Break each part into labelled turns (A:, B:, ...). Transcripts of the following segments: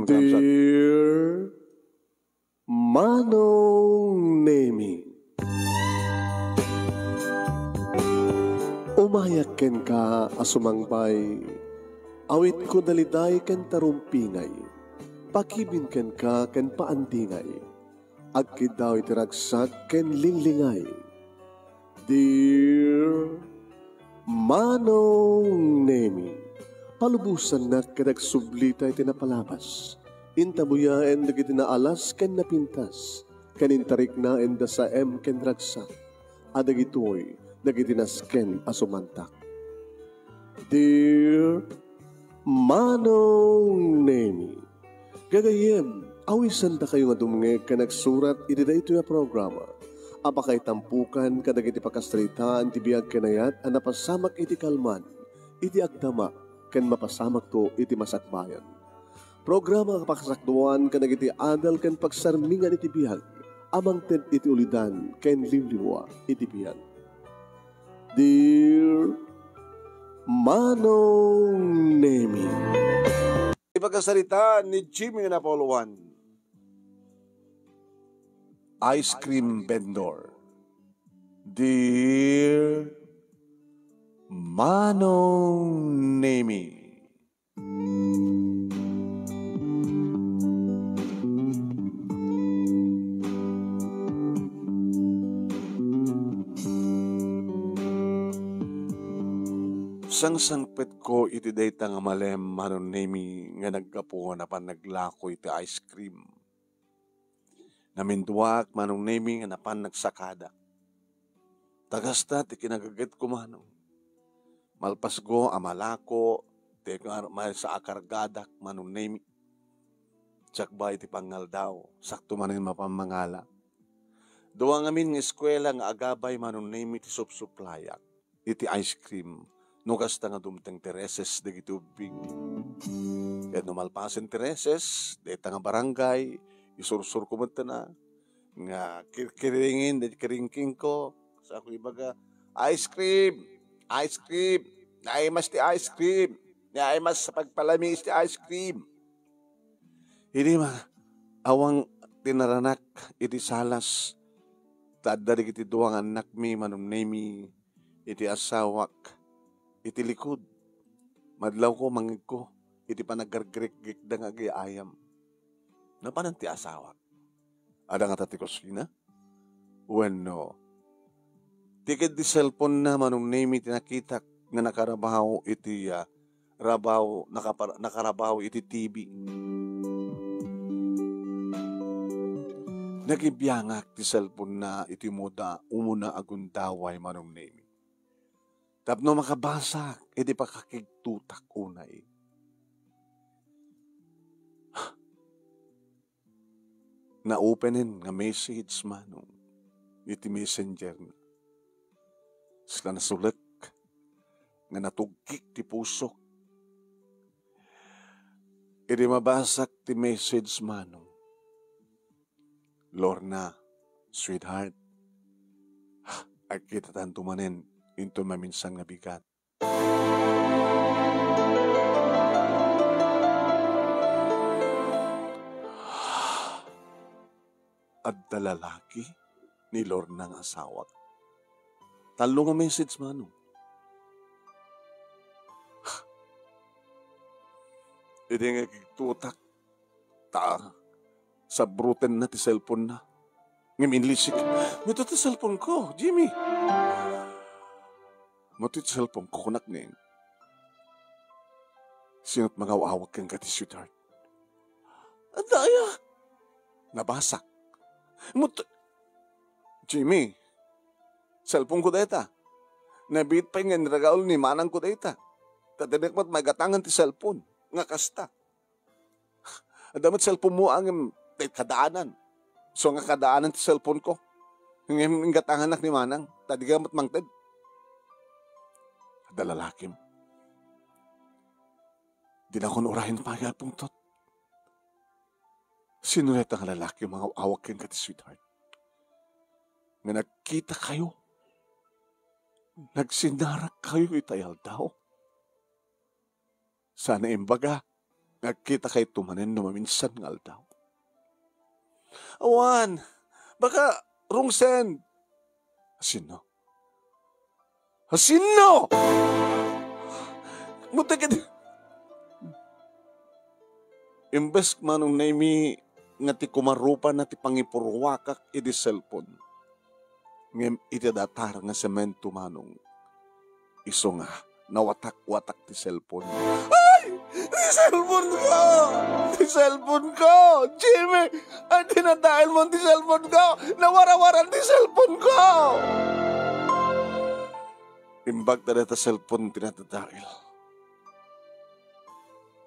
A: Dear Manong Nemi, umayak ken ka asumangbay, awit ko daliday ken tarumpingay, pakibin ken ka ken paandingay, agkid daw itiragsak ken linglingay. Dear Manong Nemi, palubusan na kadagsublita iti napalabas. Intabuyaen dagiti naalas ken napintas. Kanintarik na enda sa ken ragsak. Adagitoy dagiti nasken asumantak. Dear Manong Nemi, gagayem, awisan da kayo nga dumnge ka nagsurat iti dayto nga programa. Apakay tampukan kadagiti pakastritaan ti biag kenayat a napasamak iti kalman, iti agdama, ken mapasamak to iti masakbayan. Programa kapakasakduan kadagiti adal ken pagsarmingan iti biag, amang ted iti ulidan ken liwliwa iti biag. Dear Manong Nemi,
B: ipagkasalita ni Jimmy Napoluan, ice cream vendor. Dear Manong Nemi, sangsangpet ko iti dayta nga malem Manong Nemi nga naggapo na pan naglako iti ice cream. Naminduak Manong Nemi nga napan nagsakada. Tagasta ti kinagagat ko Manong. Malpasgo amalako ti sa akargadak Manong Nemi. Tsakba iti pangal daw, sakto manin mapamangala. Duwa ngamin ng eskwela nga agabay Manong Nemi ti supsuplayak, iti ice cream. Nukas ta nga dumteng Tereses de gitubing. Kaya numalpasin Tereses, deta nga barangay, isursur ko mo na, nga kiringin, kiringking ko, sa ako ibaga, ice cream, ay mas ti ice cream, ay mas sa pagpalamis ti ice cream. Hindi awang tinaranak, iti salas, tadari iti duwang anak mi, Manong Nemi, iti asawak, iti likod, madlaw ko, mangig ko, iti panagargrik-gik da nga ayam. Napanan ti asawak. Ada nga tatikos na? Bueno, tikid di cellphone na Manong Nemi tinakita nga nakarabaho iti nakarabaho iti TV. Nagibiyangak ti cellphone na iti moda umuna agundaway Manong Nemi. Tapno makabasak, iti pakakigtutak unay. Na-openin nga message Manong, iti messenger na. Sila nasulat, nga natugkik ti pusok. Iti mabasak ti message Manong. Lorna, sweetheart, at kita tanto manin, into maminsang nabigat. At lalaki ni Lorna ng asawak. Talo nga message Manong. Iti nga kitutak sa bruten na ti cellphone na. Ngaminlisik. Mito ti cellphone ko, Jimmy. Mito ti cellphone ko kunak ning. Sino't mga awag kang kati sweetheart. Ang daya. Nabasak. Jimmy, cellphone ko data. Nabit pa yung niragaol ni manang ko data. Tatinik mo't magatangan ti cellphone. Nga kasta. Adamot cellphone mo ang kadaanan. So nga kadaanan ti cellphone ko. Yung gatangan nak ni manang. Tadigamot mangted. Dalalakim. Di na ko nurahin pa yapong tot. Sinulit ang lalaki mga awak kang kati sweetheart. Nga nagkita kayo. Nagsinarak kayo itayal daw. Sana imbaga, Nagkita kay tumanin no maminsan nga aldaw. Awan, baka wrong send. Hasino? Hasino! Mutakit. Imbes manong naimi nga ti kumarupa na ti pangipurwakak iti cellphone. Ngem iti datar nga semento manong iso nga nawatak-watak ti cellphone. Ay! Ti cellphone ko! Ti cellphone ko! Jimmy! Ay, dinadahil mo ti cellphone ko! Nawarawaran ti cellphone ko! Imbag na ta cellphone tinatadahil.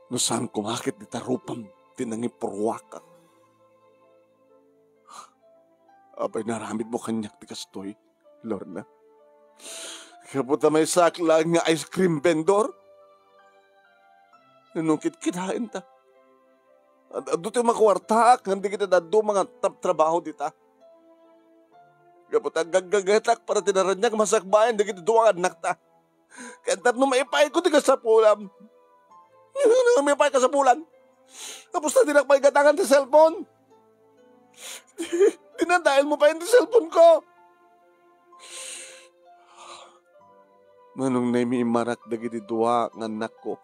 B: No saan kumakit di tarupam tinangipurwakak. Abay naramid mo kanyak ti kastoy, Lorna. Kaputa may saklang nga ice cream vendor. Nanungkit-kitahin ta. Ado tayo makwartaak, hindi kita dado mga trabaho dita. Kaputa gagagatak para tinaranyak masakbayan, hindi kita duwang anak ta. Kaya tatno maipay ko di ka sa pulam. Maipay ka sa pulan. Tapos na tinakpay gatangan ti cellphone. Dinadahil mo pa yung cellphone ko. Manong na imimarak dagiti duwa ng anak ko.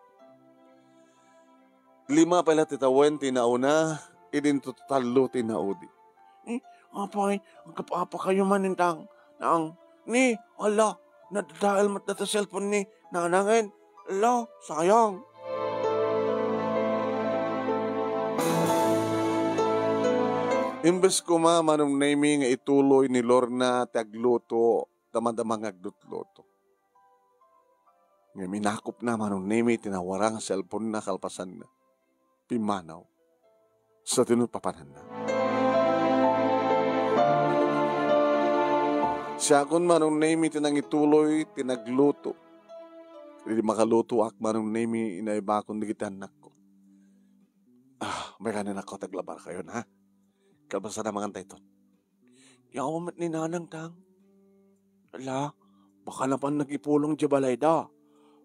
B: 5 pala titawen tinauna, idin tutalo tinaudi. Apay, ang kapapa kayo manintang, ni, ala, nadahil mat na ta cellphone ni, nanangin, ala, sayang. Imbes ko manong naming ituloy ni Lorna tagluto, damang agdutluto. Nga minakop na manong nami tinawarang cellphone na kalpasan na. Pimanaw. Sa tinupapanan na. Siya kun manong nami tinang ituloy, tinagluto. Hindi makaluto ak manong nami inaibakon di kita anak ko. May kanin ako taglabar kayo na. Kalpasan na mga tayton. Yawamat ni nanang tang. Ala, baka napan nagipulong di balay da.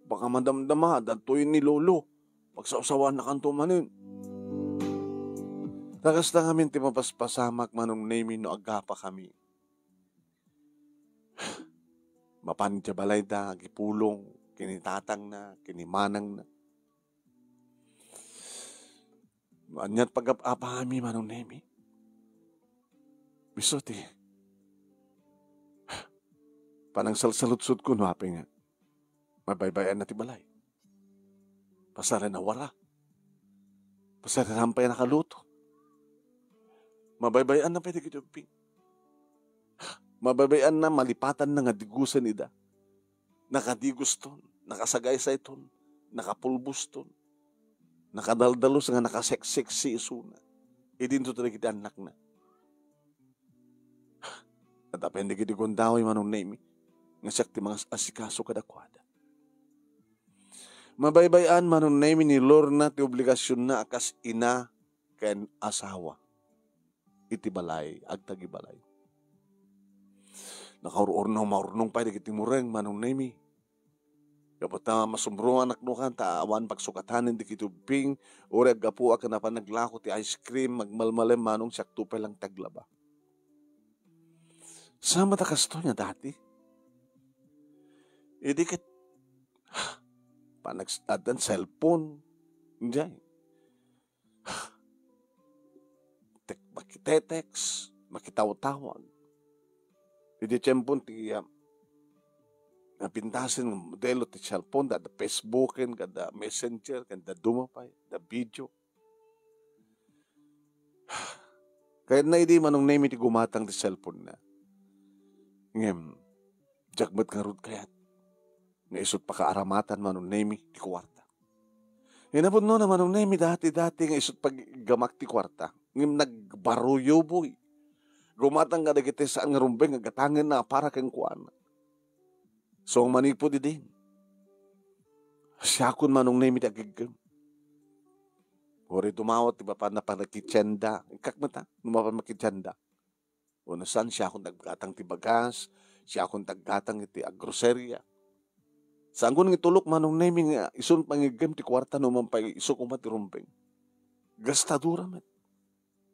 B: Baka madamdama, dantuin ni Lolo. Pagsausawan na kanto manin. Tagas na kami ti mapaspasamak manong nami no agapa kami. Mapan di balay da, gipulong, kinitatang na, kinimanang na. Anyat pag-apa kami manong nami. Bisote. Panang salsalutsud ko no hapi nga. Mabaybayan na ti balay. Pasara na wara. Pasara rampay na kaluto. Mabaybayan na pwede kituping. Mabaybayan na malipatan na nga digusan ida. Nakadigos ton, nakasagay sa iton, nakapulbus ton, nakadaldalos nga nakaseksiksi isuna. Idin to talaga kita anak na. At apende kiti kundaway manong nami, nga siyak ti mga asikaso kadakwada. Mabaybayan manong nami ni Lorna ti obligasyon na akas ina ken asawa. Iti balay, agtagi balay. Nakaururnong maurnong pa iti mureng manong nami. Kapag ta masumbro anak no kan, taawan pagsukatanin di kitubing, uri agapu ka na pa naglako ti ice cream, magmalmalem manong siyak tupay lang taglaba. Sama ta kasto niya dati. Idikit panagsadan cellphone. Hindi. Makitetext, makitaw-tawag. Hindi tiyempon ti napintasin ng modelo ti cellphone, da Facebookin, kada messenger, kada dumapay, da video. Kaya na hindi manong name iti gumatang ti cellphone na. Ngem, jagmat nga rod kayat. Nga isot pa kaaramatan manong name ti kwarta. Inabot no na manong name dati-dati nga isot pag gamak ti kwarta. Ngem nagbaruyo boy. Gumatang nga dagiti saan nga rumbeng nga gatangin na para kang kuana. So ang manipo di din. Siya kun manong name iti agigam. Ori tumawat ti bapa na panagkitsenda. Ikakmata, numapan makitsenda. O nasan siya akong taggatang ti bagas, siya akong taggatang iti agroserya. Saan ko nang itulok manong naming isun pangigam ti kwarta no man pag iso ko matirumpeng. Gastadura met.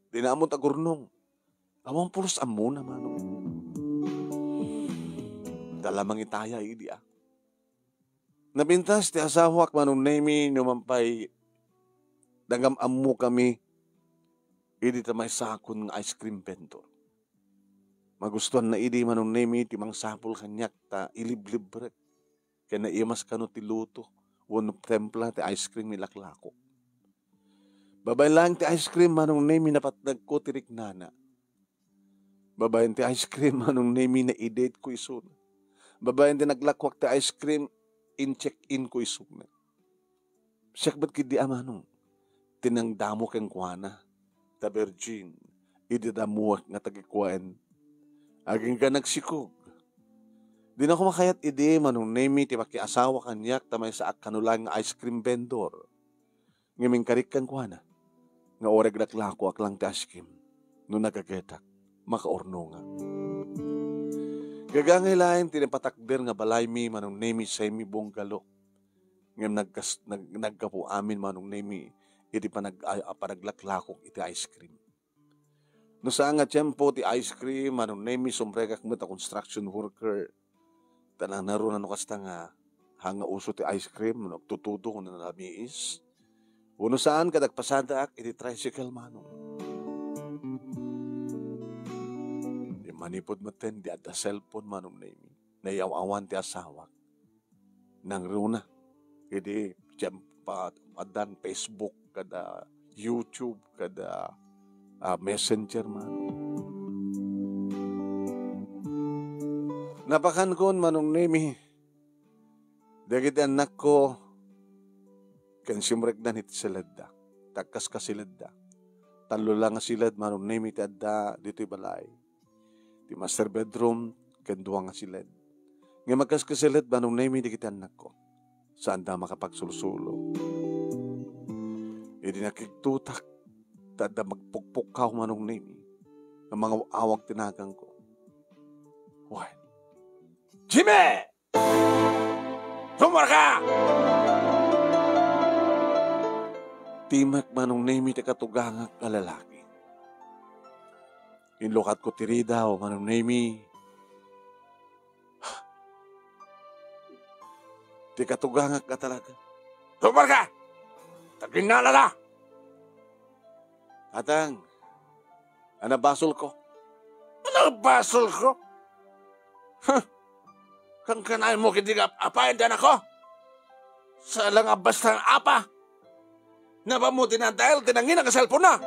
B: Dinamot agurnong. Awang pulos amo na manong. Dalamang itaya idi ah. Napintas ti asawak manong nami no man pay dagam ammo kami idi tamay sakon ng ice cream vendor. Magustuhan na idi manong nami ti mang sapul kanyak ta iliblibre. Kaya naimas ka no ti luto. Wano templa ti ice cream nilaklako. Babay lang ti ice cream manong nami napatnag ko ti riknana. Babayan ti ice cream manong nami na i-date ko isun. Babayan ti naglakwak ti ice cream in-check-in ko isun. Siyak ba't kidi amanong? Tinangdamo kang kuwana. Ta virgin. Ididamuak nga tagikuan. Aging ka nagsikog. Di na ko makayat ide manong nami ti makiasawa kanyak tamay sa kanulang ice cream vendor. Ngaming karik kang kuwana. Nga oreg laklako aklang ti ice cream. No nagagetak, makaorno nga. Gagangay lain tinipatakder nga balay mi manong nami sa mi bonggalo. Ngam nagkapo amin manong nami iti panaglaklako iti ice cream. No saan nga tiyempo ti ice cream, manong nami sumregak mo ta construction worker. Tanang naroon ano kasta nga hanga uso ti ice cream, nagtututo kung nanamiis. Uno saan kadagpasada ak iti tricycle manong. Di manipod maten di ada cellphone manong nami. Nayaw-awan ti asawak. Nang runa. Iti tiyempa adan Facebook kada YouTube kada messenger man. Napakan ko manong nami. Dagiti anak ko ken simrek na niti silad. Takkas ka silad. Talo lang nga silad manong nami ti adda dito'y balay. Ti master bedroom ken duwa nga silad. Nga magkas ka silad manong nami dagiti anak ko. Saan da makapagsulsulo. Idi nakiktutak tada magpukpukaw manong nami ng mga awag tinagang ko. Why? Jimmy! Sumar ka! Timak manong nami ti katugangak ka lalaki. Inlukat ko tirida o manong nami. Ti katugangak ka talaga. Sumar ka! Taginala na! Atang, anabasol ko. Anabasol ko? Huh? Kang kanain mo kindi ka apayan dan ako? Sa lang abas ng apa? Nabamuti na dahil tinangin ang cellphone na.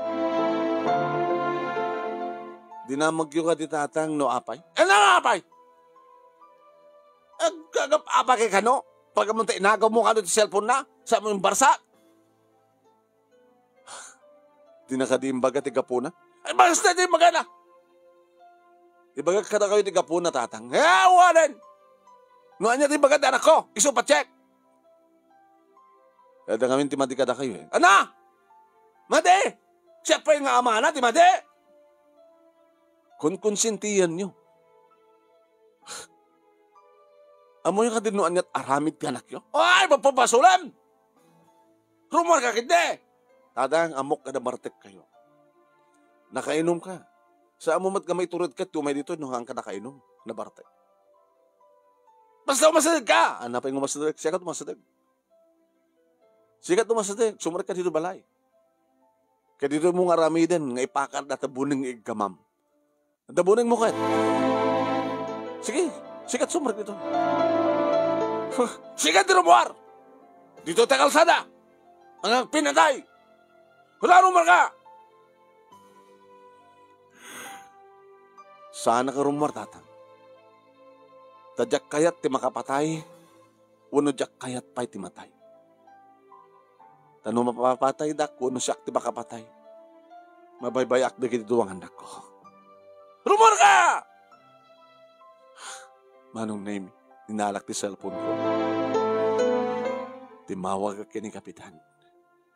B: Dinamagyo ka di tatang no apay? Ano nga apay? Gagap apa kay kano? Pagkamunta inagaw mo kano di cellphone na? Sa mong barsa? Di nakadimbaga ti Gapuna? Ay, bagas na dimbaga na! Ibaga ka na kayo ti Gapuna, tatang. Awalan! Noan niya dimbaga na anak ko, iso pa check! Kaya ngamin ti madi ka na kayo eh. Ana! Madi! Siya pa yung ama na, ti madi! Konsintiyan nyo. Amo yung kadinuan niya't aramid ti anak nyo? Ay, magpapasulan! Rumor ka kindi! Tadang amok kada martek kayo. Nakainom ka. Sa amumat ka may turod ka, tumay dito, nuhang ka nakainom na bartek. Basta umasadag ka! Anapin ng umasadag, siya ka umasadag. Siya ka umasadag, sumarak ka dito balay. Kaya dito mong aramidan, nga ipakar na tabuning igkamam. Tabuning mo ka. Sige, sikat sumarak dito. Sikat dito buwar! Dito takalsada! Ang pinatay! Wala rumar ka! Sana ka rumar, tatang. Tadyak kayat ti makapatay, uno jak kayat pa'y ti matay. Tano mapapatay dak, uno siyak ti makapatay. Mabaybayak na kitiduang anak ko. Rumar ka! Manong name, ninalak ti cellphone ko. Timawag ka kini kapitan.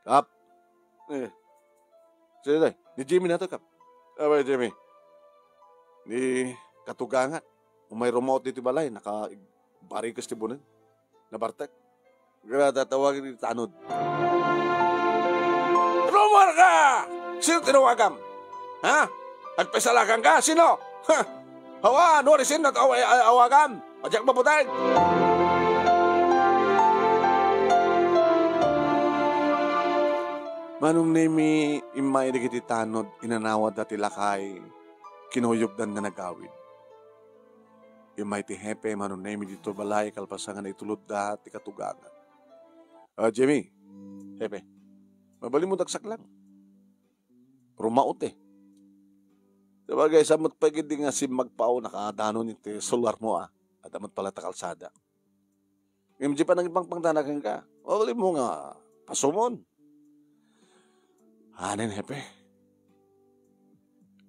B: Kap! Sige tayo, ni Jimmy na ito, Kap. Abay, Jimmy. Ni katugangat. Kung may remote dito balay, naka-barikas ti bunan. Nabartek. Grada tawagin ni Tanod. Rumor ka! Sino tinawagan? Ha? Nagpesalakan ka? Sino? Ha? Hawa, norisin at awagan. Ajak maputay. Manong nemi imay di kiti Tanod, inanawad na tilakay, kinuyugdan nga nagawid. Imay ti hepe, manong nemi dito balay, kalpasangan na itulod da, ti katugangan. Jimmy, hepe, mabali mo dagsak lang. Rumaot eh. Sabagay, samot pa gindi nga si magpao nakadanon iti solar mo at amat pala ta kalsada. Ngayon pa nang ibang pangtanagan ka, mabali mo nga pasumon. Hanin, hepe.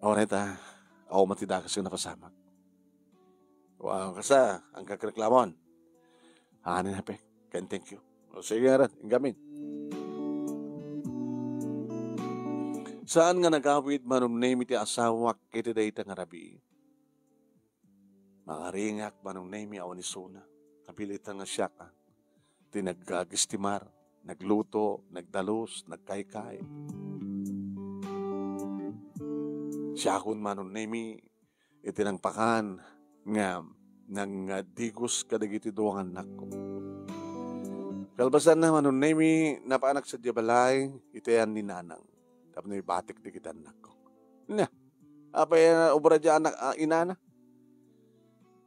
B: Oreta, ako matidakas yung napasamak. Wow, kasa, ang kakreklamon. Hanin, hepe. Can thank you. O sige nga rin, ingamin. Saan nga nagawid manong name iti asawak iti dayta nga rabi? Makaringak manong name awan ni Suna. Kapilitan nga siya ka. Ti naggistimar, nagluto, nagdalos, nagkaykay. Siya kun manong name iti nang pakan nga nang digos kadagiti duwangan nako. Kalbasan na manong name napaanak sa diabalay itayan ni Nanang. Tapos na batik di kita anak ko. Na, apa yan, ubra dyan anak, inana?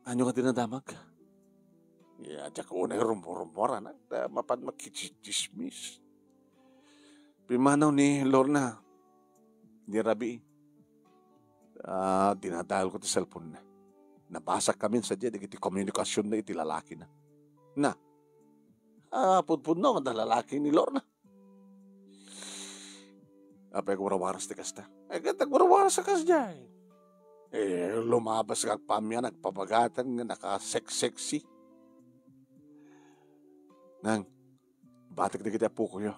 B: Ano ka tinadamag? Ya, dyan ko na rumor-rumor, anak. Mapan makichismis. Pimanaw ni Lorna, ni Rabi. Dinadahal ko ti cellphone na. Nabasa kami sa dyan, iti komunikasyon na iti lalaki na. Na, pudpud no, madalalaki ni Lorna. Apa yung warawaras ti kasta? Katag warawaras sa kasya lumabas kag pamya, nagpapagatan nga nakasex-sexy. Nang, batik na kita po ko yun.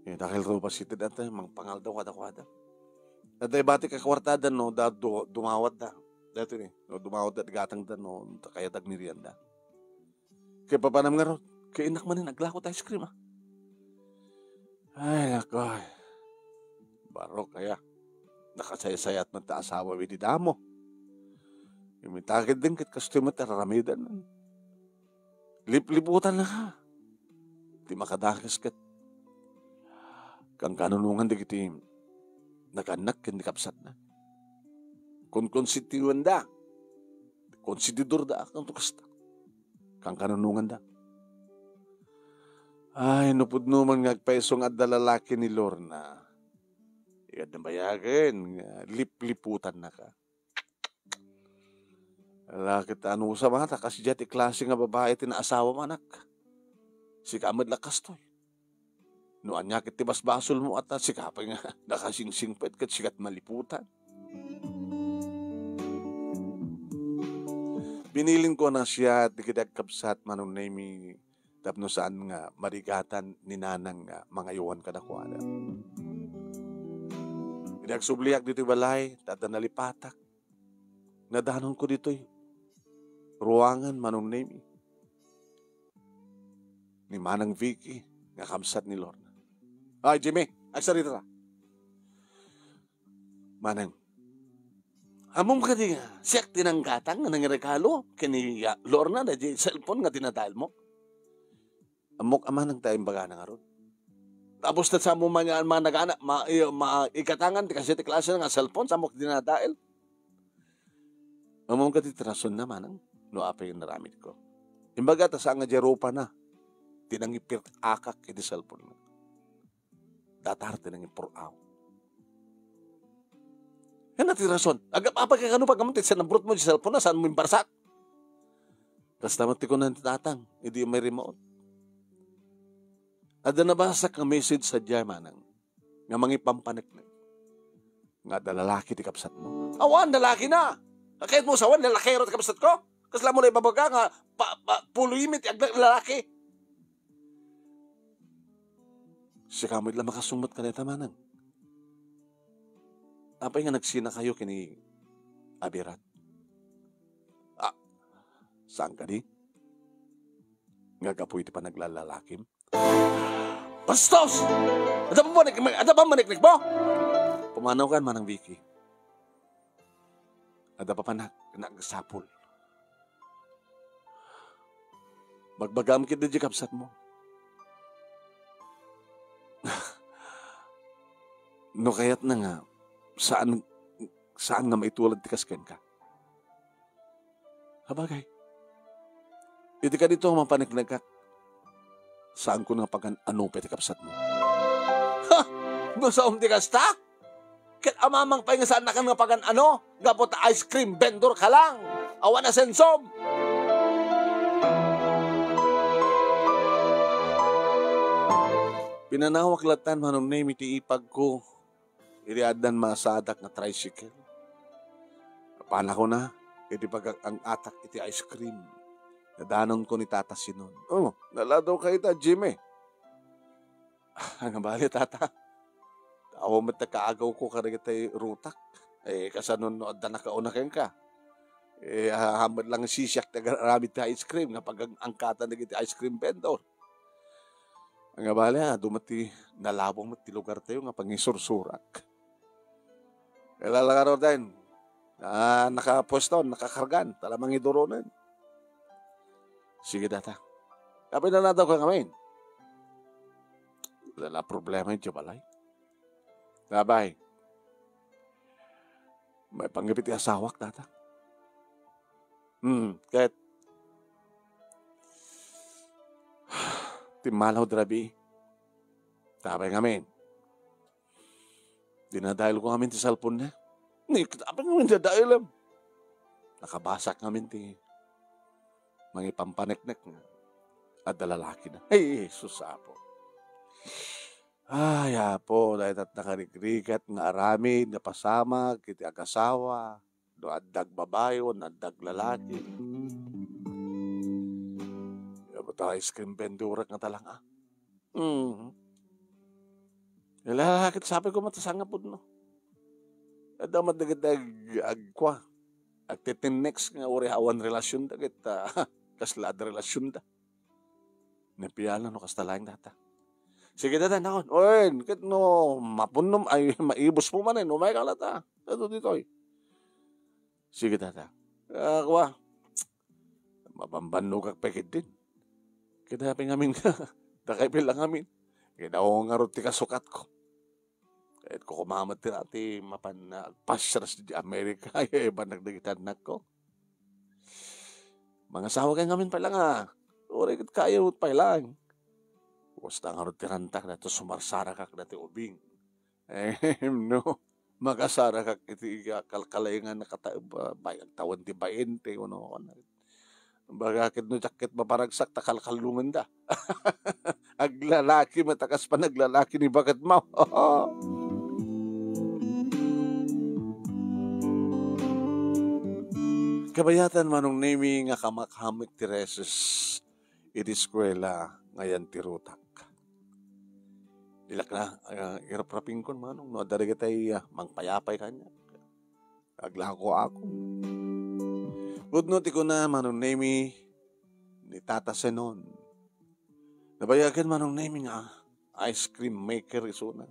B: Dahil ro pa siti dati, mang pangal daw wada-wada. Dati batik kakwartada no, dumawat da. Dati ni, dumawat da, gatang da no, kaya dag merienda. Kaya papanam nga ro, kaya inak man naglako tayo ice cream Ay, nako. Baro kaya. Nakasaya-sayat man ta asawa di damo. Imitakid din kit customer tararamidan. Lip-liputan na ka. Di makadakas kat. Kang kanunungan di kiti naganak kin di kapsat na. Kung konsitiwan da. Konsididor da kang tukasta. Kang kanunungan da. Ay, nupod naman ngagpaisong at dalalaki ni Lorna. Iyan na bayagin, lip-liputan na ka. Alakit ano sa mata, kasi dyan klase nga babae tinaasawa manak. Si kamad lakas to'y. Noan niya kit tibas basol mo at si kapay nga nakasingsingpet kat sikat maliputan. Binilin ko na siya at ikidagkapsat manong nami tapno saan nga marigatan ni Nanang nga mga iwan kadakwada. Inagsubliak dito'y balay, tada nalipatak. Nadanon ko dito'y ruangan manong name ni Manang Vicky nga kamsat ni Lorna. Ay, Jimmy, agsarita ra. Manang, among ka di nga, siyak tinanggatang nga nangiregalo kini Lorna na di cellphone nga tinadal mo. Amok ama ng tayong baga na nga ron. Tapos na sa mo mga nag-anak, ikatangan, kasi ti klase nga cellphone, sa amok dinadail. Among ka titrason naman, no apa yung naramit ko. Imbaga, ta sa nga jeropa na, tinangipir akak iti cellphone mo. Datar tinangipur aw. Yan natin rason. Apa ka kano pagamuntit sa nabrot mo di cellphone na, saan mo yung barsak? Tapos naman ti ko na tatang, hindi may remote. Ada nabasa kang message sa Diyamanang nga mangipampanek na. Nga dalalaki ti kapsat mo. Awan, lalaki na. Kahit mo sawan, lalakero ti kapsat ko. Kasla mo na ibabaga nga puluyimit yung lalaki. Si kamod lang makasumot ka na Manang. Apay nga nagsina kayo kini Abirat. Saan ka di? Nga kapoy iti pa naglalalakim. Bastos! Ada ba maniknik mo? Pumanaw kan manang Vicky. Ada pa nagsapol. Magbagam kit di kapsat mo. No kayat na nga, saan nga maitulad ti kasken ka? Habagay. Iti ka dito mapaniknag ka. Saan ko nga pag-ano peti kapsat mo? Ha! Gusto ti kasta? Kit amamang pa nga saan na ka nga pag-ano? Gapot ice cream vendor ka lang. Awan na sensom. Pinanawak latan manong name iti ipag ko. Iriadan masadak na tricycle. Pana ko na, iti pag ang atak iti ice cream. Nadanon ko ni Tata Sinon. Oh, naladaw kayo ta, Jimmy. Ang bali, Tata. Ako matakaagaw ko karagitay rutak. Kasanon no, da nakauna kayo ka. Hamad lang sisyak na garamit na ice cream nga pag ang angkata na iti ice cream vendor. Ang bali, dumati nalabong mati lugar tayo nga pangisursurak. Ilalagaro din. Nakapwesto, nakakargan. Talamang iduronan. Sige, Tata. Kapit na nadaw ka ngamin. Wala problema yung balay. Nabay. May panggapit yung asawak, Tata. Kahit timalaw drabi. Tabay ngamin. Dinadahil ko ngamin ti salpon na. Apa ngamin dadailam? Nakabasak ngamin ti mga ipampaneknek nga. At lalaki na. Ay, susapo. Ay, apo, dahil at nakarikrikat nga aramid, nga pasama, kiti agasawa, do addag babayo, addag lalaki. Yabuta ice cream bendurak nga talang lalaki, sabi ko matasangapod no. At damat nagitag agkwa. At titinex nga uri awan relasyon dagit kaslad relasyon da. Napiyalan no kastalang data. Sige data nakon. Oy, kit no mapunom ay maibos mo man umay kalata. Ato dito ay. Sige data. Kwa. Mabambanno kag pekit din. Kita pingamin ka. Dakay pilang amin. Kinaw nga ruti kasukat ko. Kahit ko kumamat tirati mapan pasyras di Amerika. Ay iba nagdagitan na ko. Mga sawa kayo ngamin pa lang Uri kit kaya pa lang. Basta nga rin tirantak na ito sumarsara kak na ito ubing. No. Magasara kak iti kalkalayangan na bayag tawan ti baente. Bagakit no jakit maparagsak takalkalungan da. Aglalaki matakas pa naglalaki ni bagat mo. Kabayatan manong nami nga kamakhamik ti Reses iti eskwela ngayon ti rutak. Ilak na, irap-raping kon manong, no, dari kitay mangpayapay kanya. Aglako ako. Udnoti ko na manong nami ni Tata Senon. Nabayagan manong nami nga ice cream maker isuna.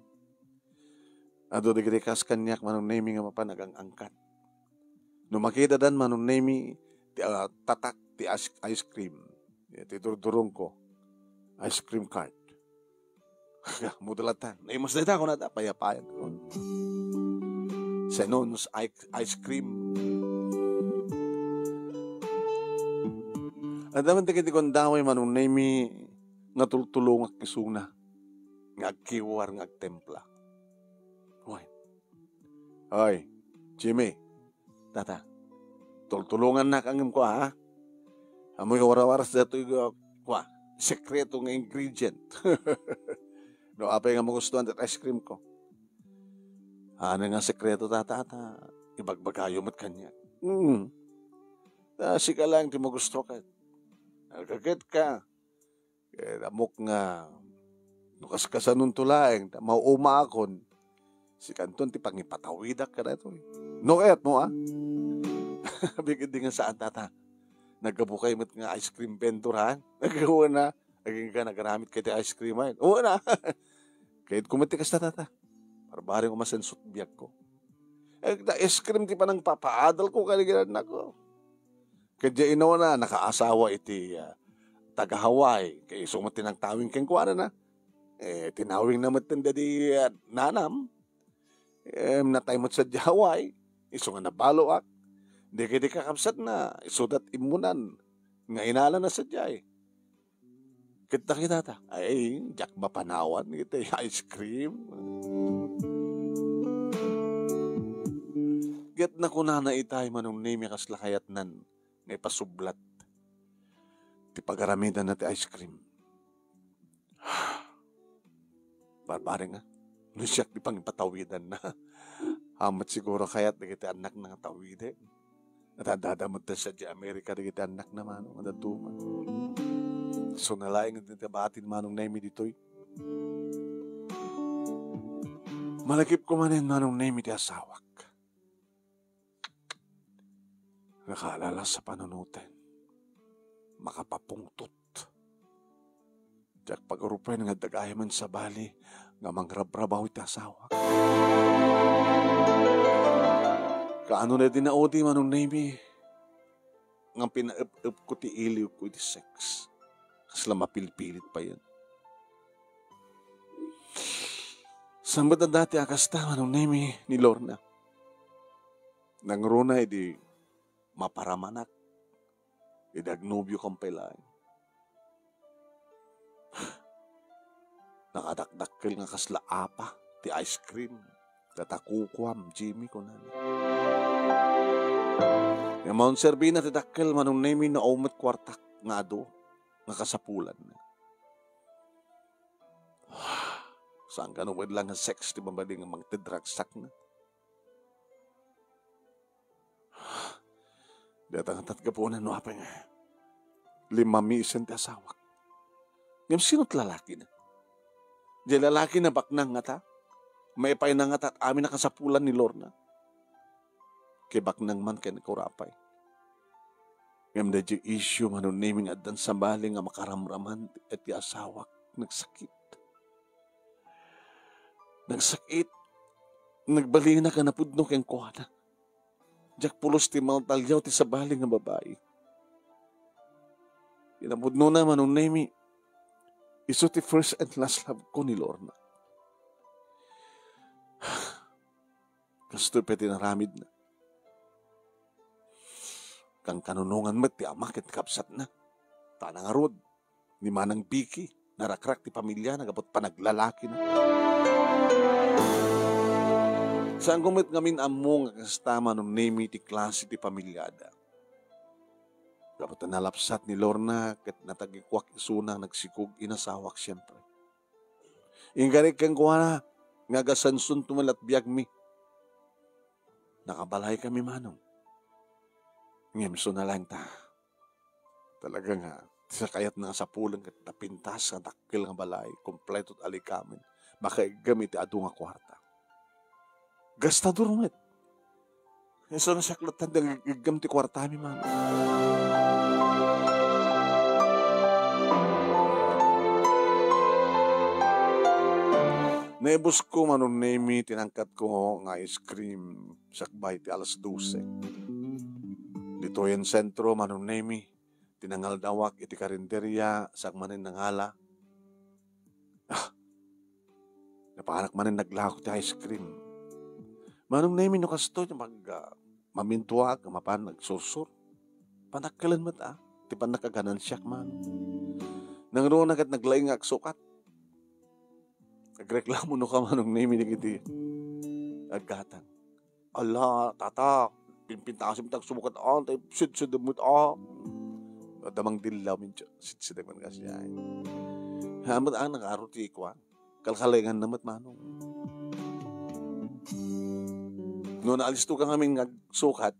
B: Ado di kas kanyak manong nami nga mapanagang angkat. No makita dan manong nami tatak ti ice cream. Iti durong ko. Ice cream cart. Mudalatan. Naimas na ita ko na payapayan ko. Senon's ice cream. At naman tikiti kong daway manong nami nga tultulong ak kisuna. Nga agkiwar nga agtempla. Hoy, Jimmy. Tata, tultulungan na kangim ko Amoy warawaras dato yung sekreto nga ingredient. No, apay nga magustuhan at ice cream ko. Ano nga sekreto Tata? Ibagbagayo mo't kanya. Sika lang di magusto ka. Nagkakit ka. Amok nga. Nukas ka sa nun tulaeng. Mauuma akon. Si kanton ti pangipatawidak ka na ito. No, kayat mo Bigyan din nga saan Tata. Nagkabukay mo't nga ice cream vendor ha. Nagawa na. Aging ka nagaramit kay ti ice cream ha. Oo na. Kahit kumatikas na tata. Parbaring umasansot biyak ko. Da ice cream ti pa nang papaadal ko kaligiran na ko. Kadya inaw na nakaasawa iti taga-Hawaii. Kaya sumati ng tawing kengkuana na. Tinawing na matanda di nanam. Natay mo't sa Hawaii. Iso nga nabalo ak. Di kaya di kakapsat na. Isudat imunan. Nga inala na sadya eh. Kita ta. Ay, jak mapanawan. Kita ice cream. Get na kuna na itay manong name kaslakayat nan. Ngay pasublat. Ti pagaramidan na ti ice cream. Barbare nga. Nusyak di pang ipatawidan na. Hamat siguro kayat di kita anak na tawidin. Natadadamot na sa di Amerika di kita anak na manong adatuma. So nalaing ang titabatin manong naimi dito'y. Malakip ko manin manong naimi di asawak. Nakaalala sa panunutin. Makapapungtot. Diyak pag-urupay nga dagayaman sa bali nga mangrabrabaw iti asawak. Kaano na din naudi manong naimi nga pina-up ko ti iliw ko iti sex. Kasla mapilpilit pa yan. Sambat na dati akasta manong naimi ni Lorna. Nangruna edi maparamanak. Idagnobyo kang pailain. Nakadakdakkel nga kasla apa ti ice cream. Tatakukwam, Jimmy ko na. Yung Mount Servina ti dakkel manong nami na umot kwartak nga do. Nga kasapulan na. Saan ka nuwad lang nga sex ti babali nga magtidragsak na. Datang tatgapunan no apa nga. 5 misen ti asawak. Ngam sino't lalaki na? Di lalaki na baknang nga ta. May pay na nga ta at amin na kasapulan ni Lorna. Kay baknang man kay nakurapay. Ngam da di issue manon naming adan sambali nga makaramraman at ti asawak nagsakit. Nagsakit. Nagbali na ka na pudno keng kuhana. Diyak pulos ti maltalyaw ti sabali nga babae. Inapudno na manong nami. Iso ti first and last love ko ni Lorna. Kastoy peti naramid na. Kang kanunungan mo ti amakit kapsat na. Tanang arod. Ni Manang Biki. Narakrak ti pamilya. Nagapot pa naglalaki na. Saan kumit ngamin among kastama nung name ti klase ti pamilyada. Kapag nalapsat ni Lorna kat natagikwak isunang nagsikog inasawak siyempre. Inggarik kang kuha na nga gasansun tumalat biyag mi. Nakabalay kami manong. Ngimso na lang ta. Talaga nga sa kayat nga sa pulang kat napintas nga takil nga balay kompleto at alikamin. Makaigamit ti adu nga kwarta. Gastador mo it. Isa na saklatan na gagam ti kwarta mi man. Naibos ko manong name tinangkat ko nga ice cream sakbay ti alas 12. Dito yung sentro manong name tinangal dawak iti karinderya sakmanin ng hala. Napanak manin naglako ti ice cream. Manong name no kasto mag mamintuak mapan nagsusur. Panakalan mat ti panakaganan siyak man. Nang roon agad naglaing aksukat. Nagreklamo no ka manong name ni kiti. Agatan. Ala, tata, pimpintasim tag sumukat tayo sid-sidamot damang dilaw min sid-sidaman kasi ay. Hamat ang nakaruti ikwan. Kalkalingan namat manong. No, naalis to ka kaming nagsukat,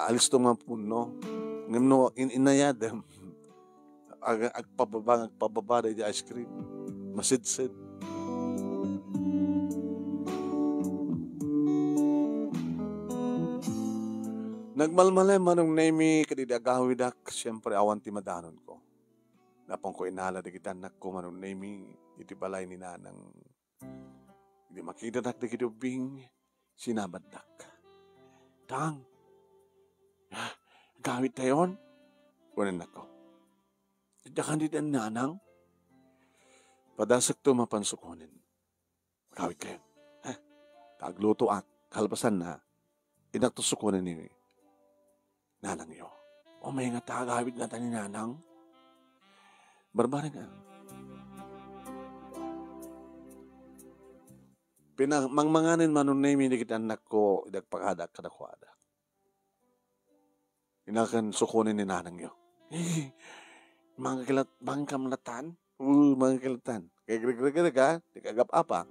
B: alis to nga puno. Ngam no, inayadam, agpababa na di ice cream. Masid-sid. Nagmalmalay manong nemi kadidagawidak, siyempre awan ti madanon ko. Napang ko inala di kita anak ko manong nemi, iti balay ni nanang. Hindi makita dak di kitubing, sinabadak. Tang, gawit tayon? Kunin ako. Dakan di dan nanang, padasak to mapansukunin. Gawit kayo. Tagluto at kalbasan na, inaktusukunin ni nanang yo. O may nga tagawit nga ni nanang. Barbara nga. Mangmanganin manunay minikit anak ko, idagpakadak kadakwada. Inakan sukunin ni nanang yo. Mga kilat, bang kamlatan? Mga kilatan. Kaya grig-grig ka, di kagap apa.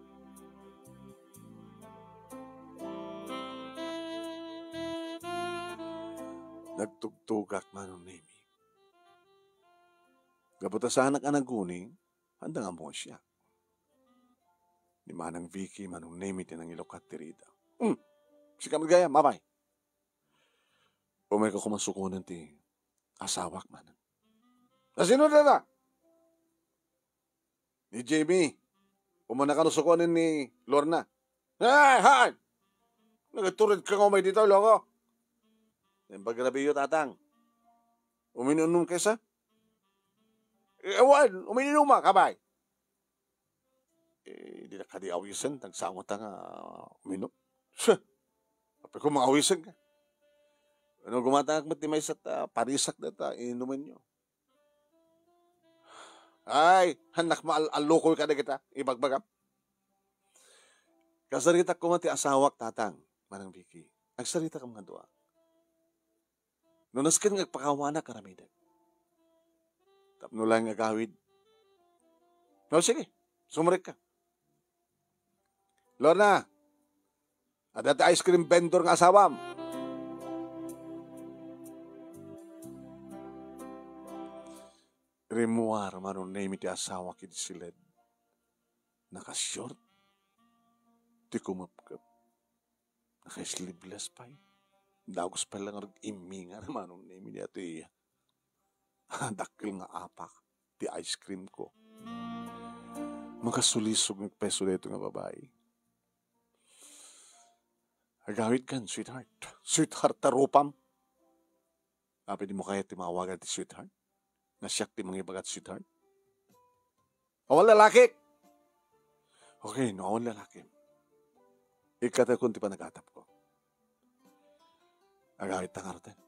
B: Nagtugtugak manunay mi. Gabuta sa anak guning, handa nga mo siya. Ni Manang Vicky, manunay mi tinang ilokat tirida. Si kamagaya, mabay. Umay ko kumasukunan ti asawak manang. Sino na? Ni Jamie. Umana ka nusukunin ni Lorna. Hay! Nagaturid ka ngumay dito, loko. Yung paggrabiyo, tatang. Uminunom kesa? Ewan, uminunom kabay. Di na ka di awisan, nagsangot nga uminom. Kapag kung maawisan ka. Ano gumatang ba't di may sa parisak na inuman nyo? Ay, hanak maalukoy ka na kita, ibagbagam. Kasarita ko nga ti asawak, tatang, Manang Vicky. Nagsarita ka mga doa. Nunas ka nga pakawana karamidag. Tapno lang nga gawid. No, sige, sumurik ka. Lorna, adati ice cream vendor nga asawam. Rimuar manon name iti asawa kiti silid. Naka-short. Ti kumapkap. Naka-sleeveless pa eh. Dagos pa lang iminga naman manon name iti ato iya. Dakil nga apak. Ti ice cream ko. Makasulisog ng peso dito nga babae. Agawid kan, sweetheart. Sweetheart tarupam. Pwede mo kaya timawagan ti sweetheart? Nasyak ti mga ibagat sweetheart? Awan lalaki! Okay, no, awan lalaki. Ikata kung ti panagatap ko. Agawid tangaratan.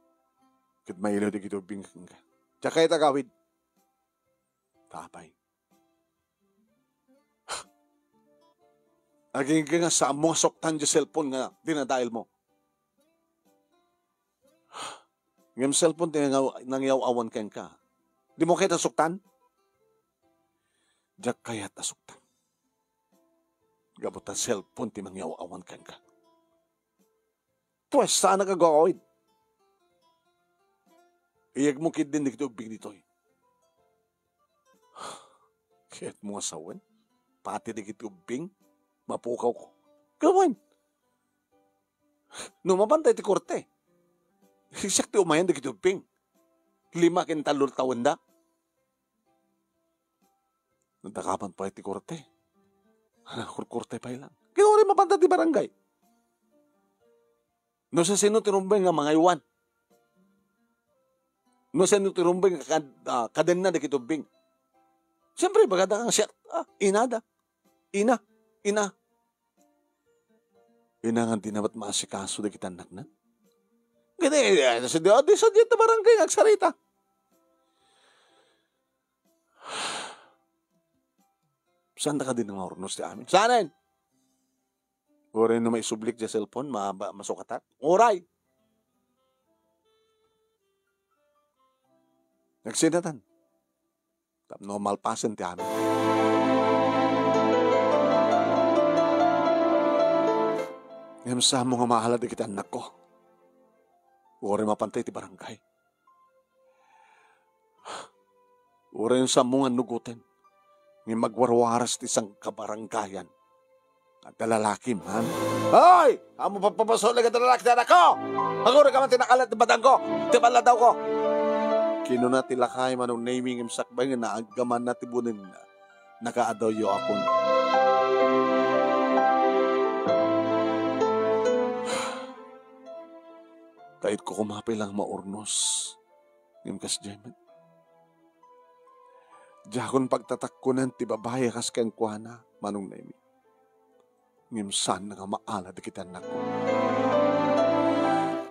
B: Kit may ilaw di kito bingkang ka. Tsaka ita agawid. Tapay. Aging ka nga sa mga soktan di cellphone nga dinadail mo. Ngayong cellphone nangyaw-awan ka. Di mo kita suktan? Diyak kaya tasuktan. Gabutan cellphone ti mangyaw-awan ka. Pues, saan nagagawid? Iyag mo kid din nagtubig dito eh. Kaya't mo asawan, pati nagtubing, mapukaw ko. Gawin. Numabantay ti korte. Siyak ti umayan nagtubing. 5 kintalor taon da. Nagtakapan pa iti korte. Kurkorte pa ilang. Kaya rin mapanta ti barangay. No sa sino tirumbay nga mga iwan. No sa sino tirumbay nga kaden na da kitubing. Siyempre, bagada kang siya. Inada. Ina. Ina nga dinabat maasikaso da kitanak na. Gani, sa diyan na barangay agsarita. Saan na ka din ng ornos di amin? Saanin? Oray na may sublik sa cellphone, masukatak. Oray! Nagsinatan. Tapno malpasan ti amin. Ngayon sa mga mahala di kita anak ko. Oray mapantay ti barangay. Oray sa mga nugutin. Ngayon magwarwaras ti isang kabaranggayan. At lalaki man. Hoy! Amo papapasol na lalaki na ako! Ako na ka man tinakalat na batang ko! Tibala daw ko! Kinuna tilakay manong naming imsakbay nga naagaman na tibunin na nakaadaw ako. Kahit ko kumapay lang maurnos. Ngim kas Jemet. Diyakon pagtatakkunan ti babaya kas kang kuana manong naimi. Ngim san nga maala di kita nako.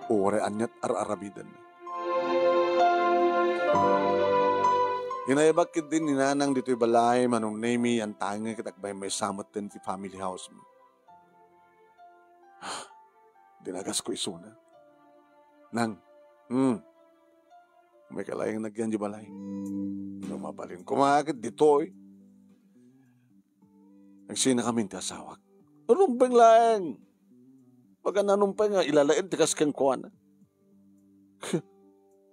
B: Ore anyat ar-arabidan. Hinayabak din ni nanang dito'y balay manong naimi ang tanging kitakbay may samot din ti family house mo. Dinagas ko isuna. Nang, may kalayang nagyan di balay. Lumabalin ko makakit dito eh. Nagsina kami ti asawak. Anumpeng lang. Pagka nanumpeng nga, ilalain tikas kang kuwan.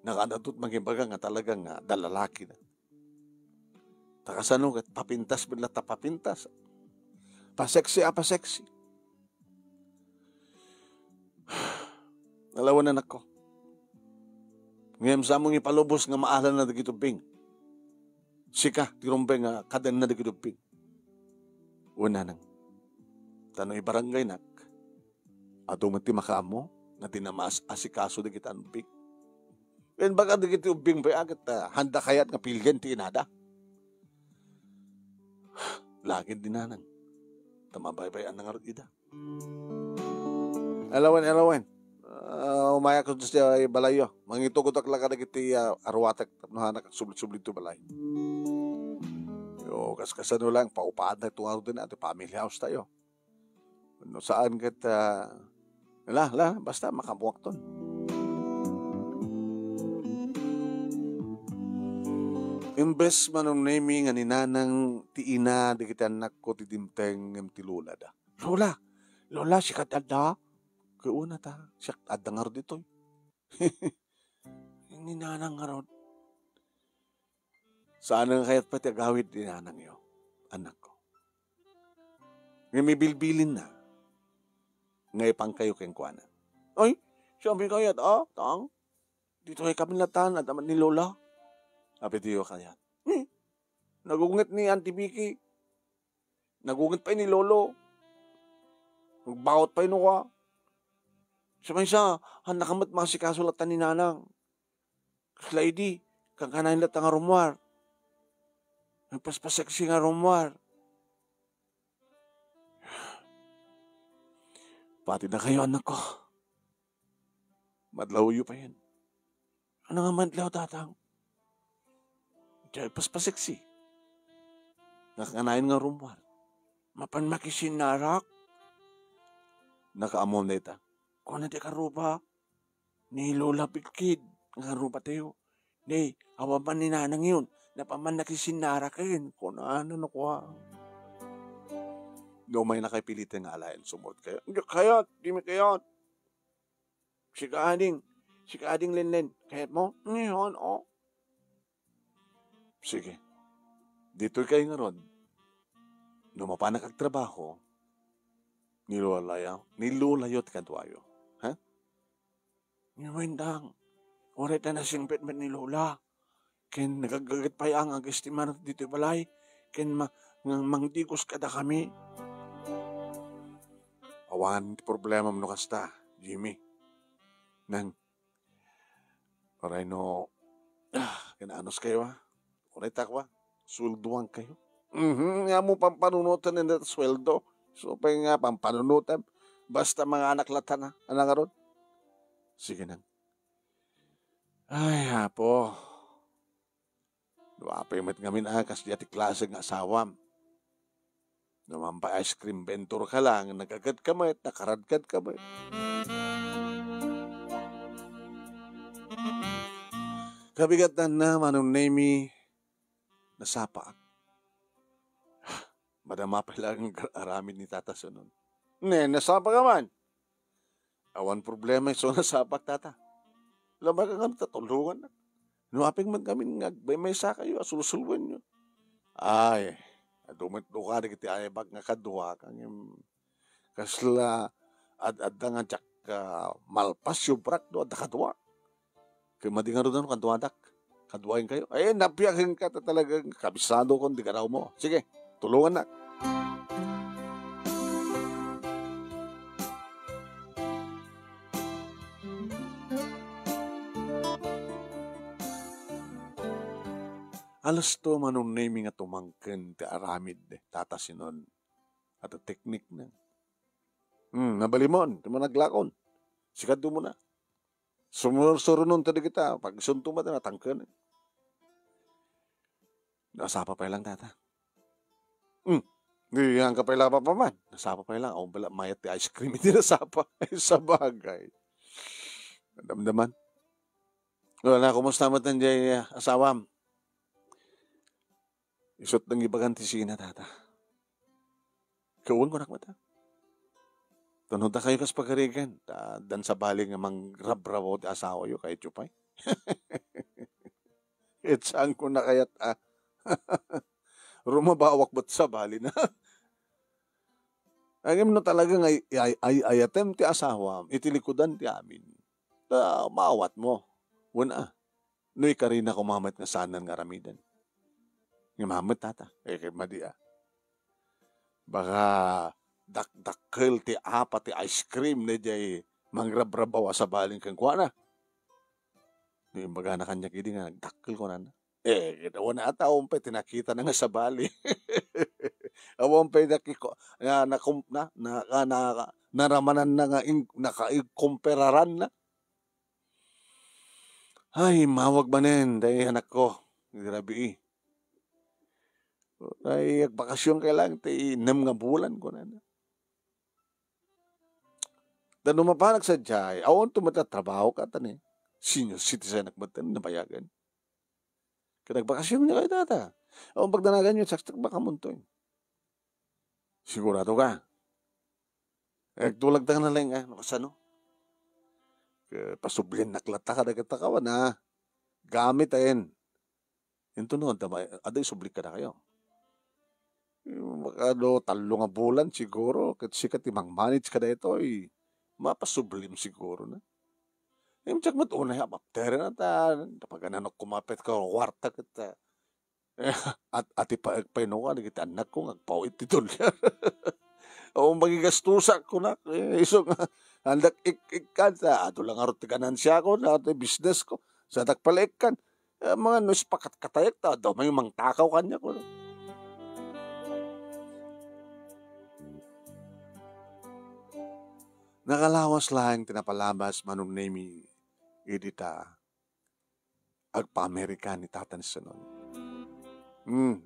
B: Nakanatot magibaga nga talagang dalalaki na. Takasano kat papintas bila tapapintas. Paseksi paseksi. Nalawanan ako. Ngayon sa mong ipalubos nga maalan na dagitubing. Sika, tirumpeng nga kadan na dagitubing. Una nang. Tanong ibarangay nak. At umati makaamo na tinamaas asikaso dagitanubing. Ngayon baka dagitubing pa agad handa kayat nga pilgen ti inada. Lagin din nanang. Tamabaybayan na nga ida. Alawan. Umaya ko sa balayo. Mangitugot lang ka na kiti arwatak tapnohanak sublit-sublit to balay. Yo, kaskasano lang, paupaad na itong araw din natin, family house tayo. Ano saan kita, basta makabuwak ton. Imbes manong naming nga ninanang tiina di kita anak ko tidimteng ng tilula da. Lola, sikat ada. Una ta, siya adangar dito. Yung ninanang nga saan nga kaya't pati agawid ninanang yo, anak ko. Ngayon may bilbilin na. Ngayon pang kayo keng kuana. Ay, sabi kayat, tang. Dito ay kami latan at aman ni Lola. Sabi tiyo kayat. Nagungit ni Auntie Vicky. Nagungit pa ni Lolo. Nagbawat pa ino ka. Sabay sa, nakamat mga si kasulatan ni nanang. Slidey, kang kanayin lahat nga rumwar. Nagpaspaseksi nga rumwar. Pati na kayo, anak ko. Madlaw yu pa yan. Ano nga madlaw, tatang? Diyan, paspaseksi. Nakakanayin nga rumwar. Mapan makisinarak. Nakaamon na ita. Kung na di karuba, ni Lola Bigkid, nga ruba tayo. Ni, awa man ni nanang yun, napaman nakisinara kayo. Kung ano ko. No, may nakapilitin nga alayan, sumot kayo. Kayat, di may kayat. Si kaading linlin. Kayat mo? Ngayon, Sige. Dito kayo nga ron. No, mapanak agtrabaho, nilulayot kadwayo. Ha? Ngawindang, oret na nasingpit man ni Lola. Ken nagagagat pa ang agistimar dito balay. Ken mangdigos kada kami. Awan, problema mo kasta, Jimmy. Nang, oray no, kinaanos kayo oray takwa, sulduan kayo. Nga mo pampanunutan na sweldo. So, pa nga pampanunutan. Basta mga anak lata na. Anong aron? Sige nang. Ay, hapo. Duwapay mat ngamin akas di ati klase ng asawam. Naman pa ice cream venture ka lang. Nagagad ka mat, nakaradgad ka mat. Kabigatan na manong name nasapa. Madama pa lang aramin ni tata sunon. Nasapa ka man. Awan problema so nasapak tata. Lamang ka nga tatulungan na. Nuaping man kami may sa kayo, asulsulwan nyo. Ay, dumit do ka na kiti ay bag nga kadwa kang Kasla ad nga jak malpas yung brak do, adda kadwa. Kaya madingan rin kadwadak. Kadwain kayo. Ay, napiyakin ka talagang kabisado kung di ka raw mo. Sige, tulungan na. Alas to manong naming at tumangkin ti aramid tatasinon at a teknik na. Nabalimon, di mo naglakon. Sikado mo na. Sumurunon tadi kita, pag sunto mo na natangkan. Nasapa pa lang tata. Di yang kapay pa man. Nasapa pa lang. Ako bala mayat ti ice cream. Hindi nasapa. Ay, sa bagay. Damdaman. Wala, kumusta mo tan jay asawam? Isot ng ibagan ti sina tata. Kauwan ko nakmata. Tunod na kayo kas pagkarigan. Dan sa bali nga mang rabravo ti asawa yo kay Chupay. Saan ko na kayat rumabawak ba't sa bali na? Agam no talagang ayatem ti asawa, itilikudan ti amin. Maawat mo. Wala. No'y karina kumamat nga sanan nga ramidan. Nga mamat tata. Kay madia. Baka dakdakkel ti apa ti ice cream na jay mangrabrabawa sa baling kang kuha na. Yung baga na kanya kidi nga nagdakkel ko na. Ginawa na ata umpay tinakita na nga sa bali. Umpay naramanan na nga nakaikumperaran na. Ay, mawag manen, dahil anak ko. Grabe ay bakasyon kailang ti 6 nga bulan ko na. Dan umapanag sa jay, awon tumatatrabaho ka tani. Senior citizen nakbatan nabayagan. Kaya nagbakasyon niya kayo tata. Awon pagdanagan nyo, saksak baka muntoy. Sigurado ka. Tulag ta na lang nakasano. Pasublin naklata ka na katakawan na. Gamit ayin. Yung tunod, aday sublik ka na kayo. Makado, 3 nga bulan siguro. Sikat imang manage ka na ito, mapasublim siguro na. Yung tsak mo't unay, apaptere na ta. Kapag ananok kumapit ka, warta kita. At ipainom ka, nagita anak ko, ngagpawit ito niya. O magigastusa ko na. Iso nga, handak ikan sa, ato lang arot ganansya ko, na ato business ko. Sa takpalikan, mga nus pakat-katayak ta, daw may mang takaw kanya ko. Nakalawas lang tinapalabas manong nemi edita agpa-Amerikan ni tatan sa nun.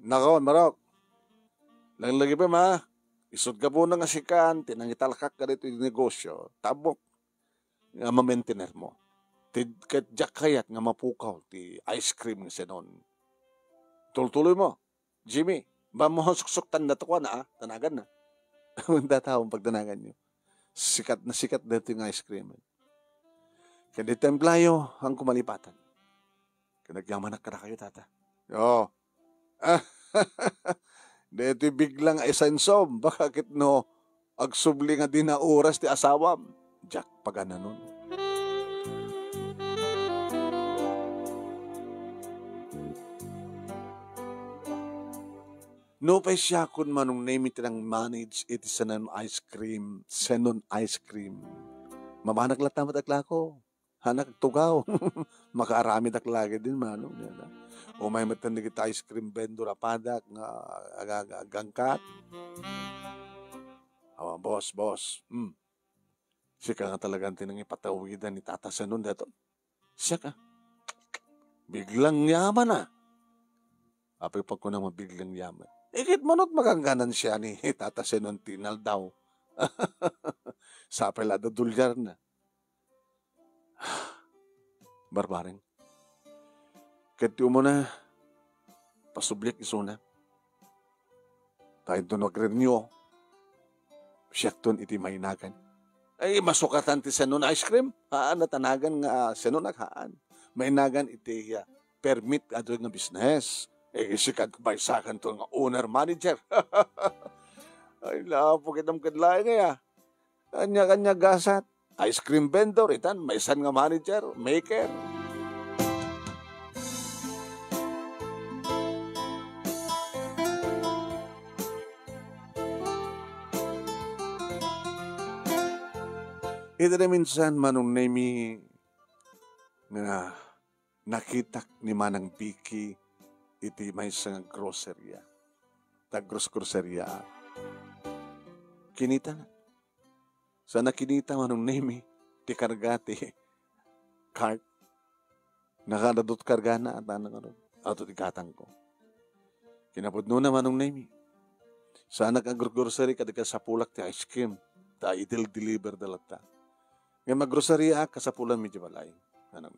B: Nako, marok. Lang lagi pa ma. Isod ka po ng asikan, tinangitalakak ka dito yung negosyo. Tabok nga ma-maintainer mo. Tidjak kayat nga mapukaw ti ice cream nga sinon. Tuloy mo. Jimmy, ba mo suksuktan na to ko na tanagan na. Ang datawang pagtanagan nyo. Sikat dito yung ice cream. Kaya di templayo ang kumalipatan. Kaya nagyamanak ka na kayo, tata. Oo. Dito biglang esensom. Bakit no, agsubli nga din na oras ti asawam. Jack, pagana nun. No pa siya kun manong name it lang manage it senon ice cream. Mamanak latamat akla ko. Hanak tugaw. Makaarami taklagi din manong. O may matanda kita ice cream vendor apadak nga gangkat. Awa, boss. Siya ka nga talagang tinang ipatawidan ni Tata Senon dato. Siya ka. Biglang yaman na. Apay pag ko na mabiglang yaman. Ikit manot magangganan siya ni Tata Senon tinal daw. Sa apelado dulyar na. Barbaring. Kati mo na pasublik isuna. Tayo doon nagrenyo. Siyakton iti mainagan. Ay masukatan ti Senon ice cream. Haan natanagan nga Senon naghaan. Mainagan iti permit adto nga business. Sikat baysakan to nga owner manager. Ay lapo kitang kadlayan nga. Kanya-kanya gasat. Ice cream vendor, itan, may isan nga manager, maker. Ito na minsan manong nami nga nakitak ni Manang Piki iti may isang grocerya. Grocerya. Kinita na. Sa nakinita manong nami ti kargati cart. Nakadadot karga na at anang ato ti katang ko. Kinapudno na manong nami. Sa nag-grocery kadika sa pulak ti ice cream. Ta idil-deliver dalata. Nga mag-grocery kasapulan medyo balay. Anong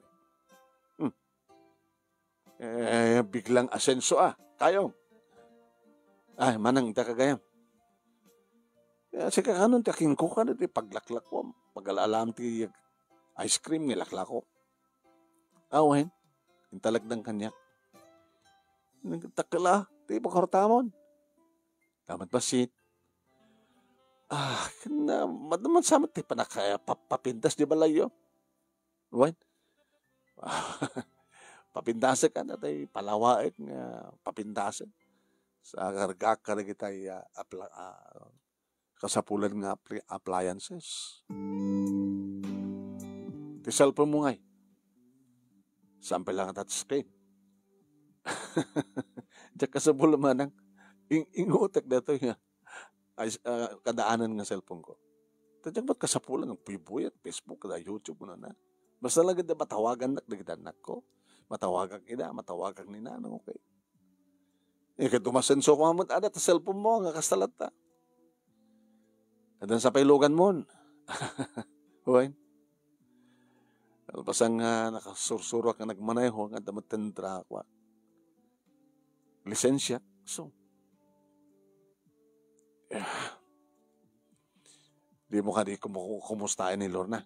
B: biglang asenso kayo. Ay, manang ita kagayam. Sige, anong taking ko ka na paglaklak ko. Pag-alalam ti ice cream nilaklak ko. Awen, intalagdang kanyak. Nagtakala, ti pagkortamon. Damat basit. Madaman sa ti panakaya papintas di balayo. Right? Papintasan ka na tayo, palawain nga papintasan. Sa karga ka na kita kasapulan nga appliances. Ti cellphone mo ngay. Sampai lang at screen. Diyan kasapulan manang ingutak na ito nga. Kadaanan nga cellphone ko. Tadyak ba't kasapulan ng puybuy at Facebook kada YouTube mo na. Basta lang ganda matawagan nagdagidanak ko. Matawagan matawagan ni nanang okay. Kaya tumasenso ko mamot ta cellphone mo nga kasalat ta. Kadan sa pailugan mo. Huwain. Pasang nakasursuro ka nagmaneho nga damat tendra ko. Lisensya. So, di mo ka di kumustain ni Lorna.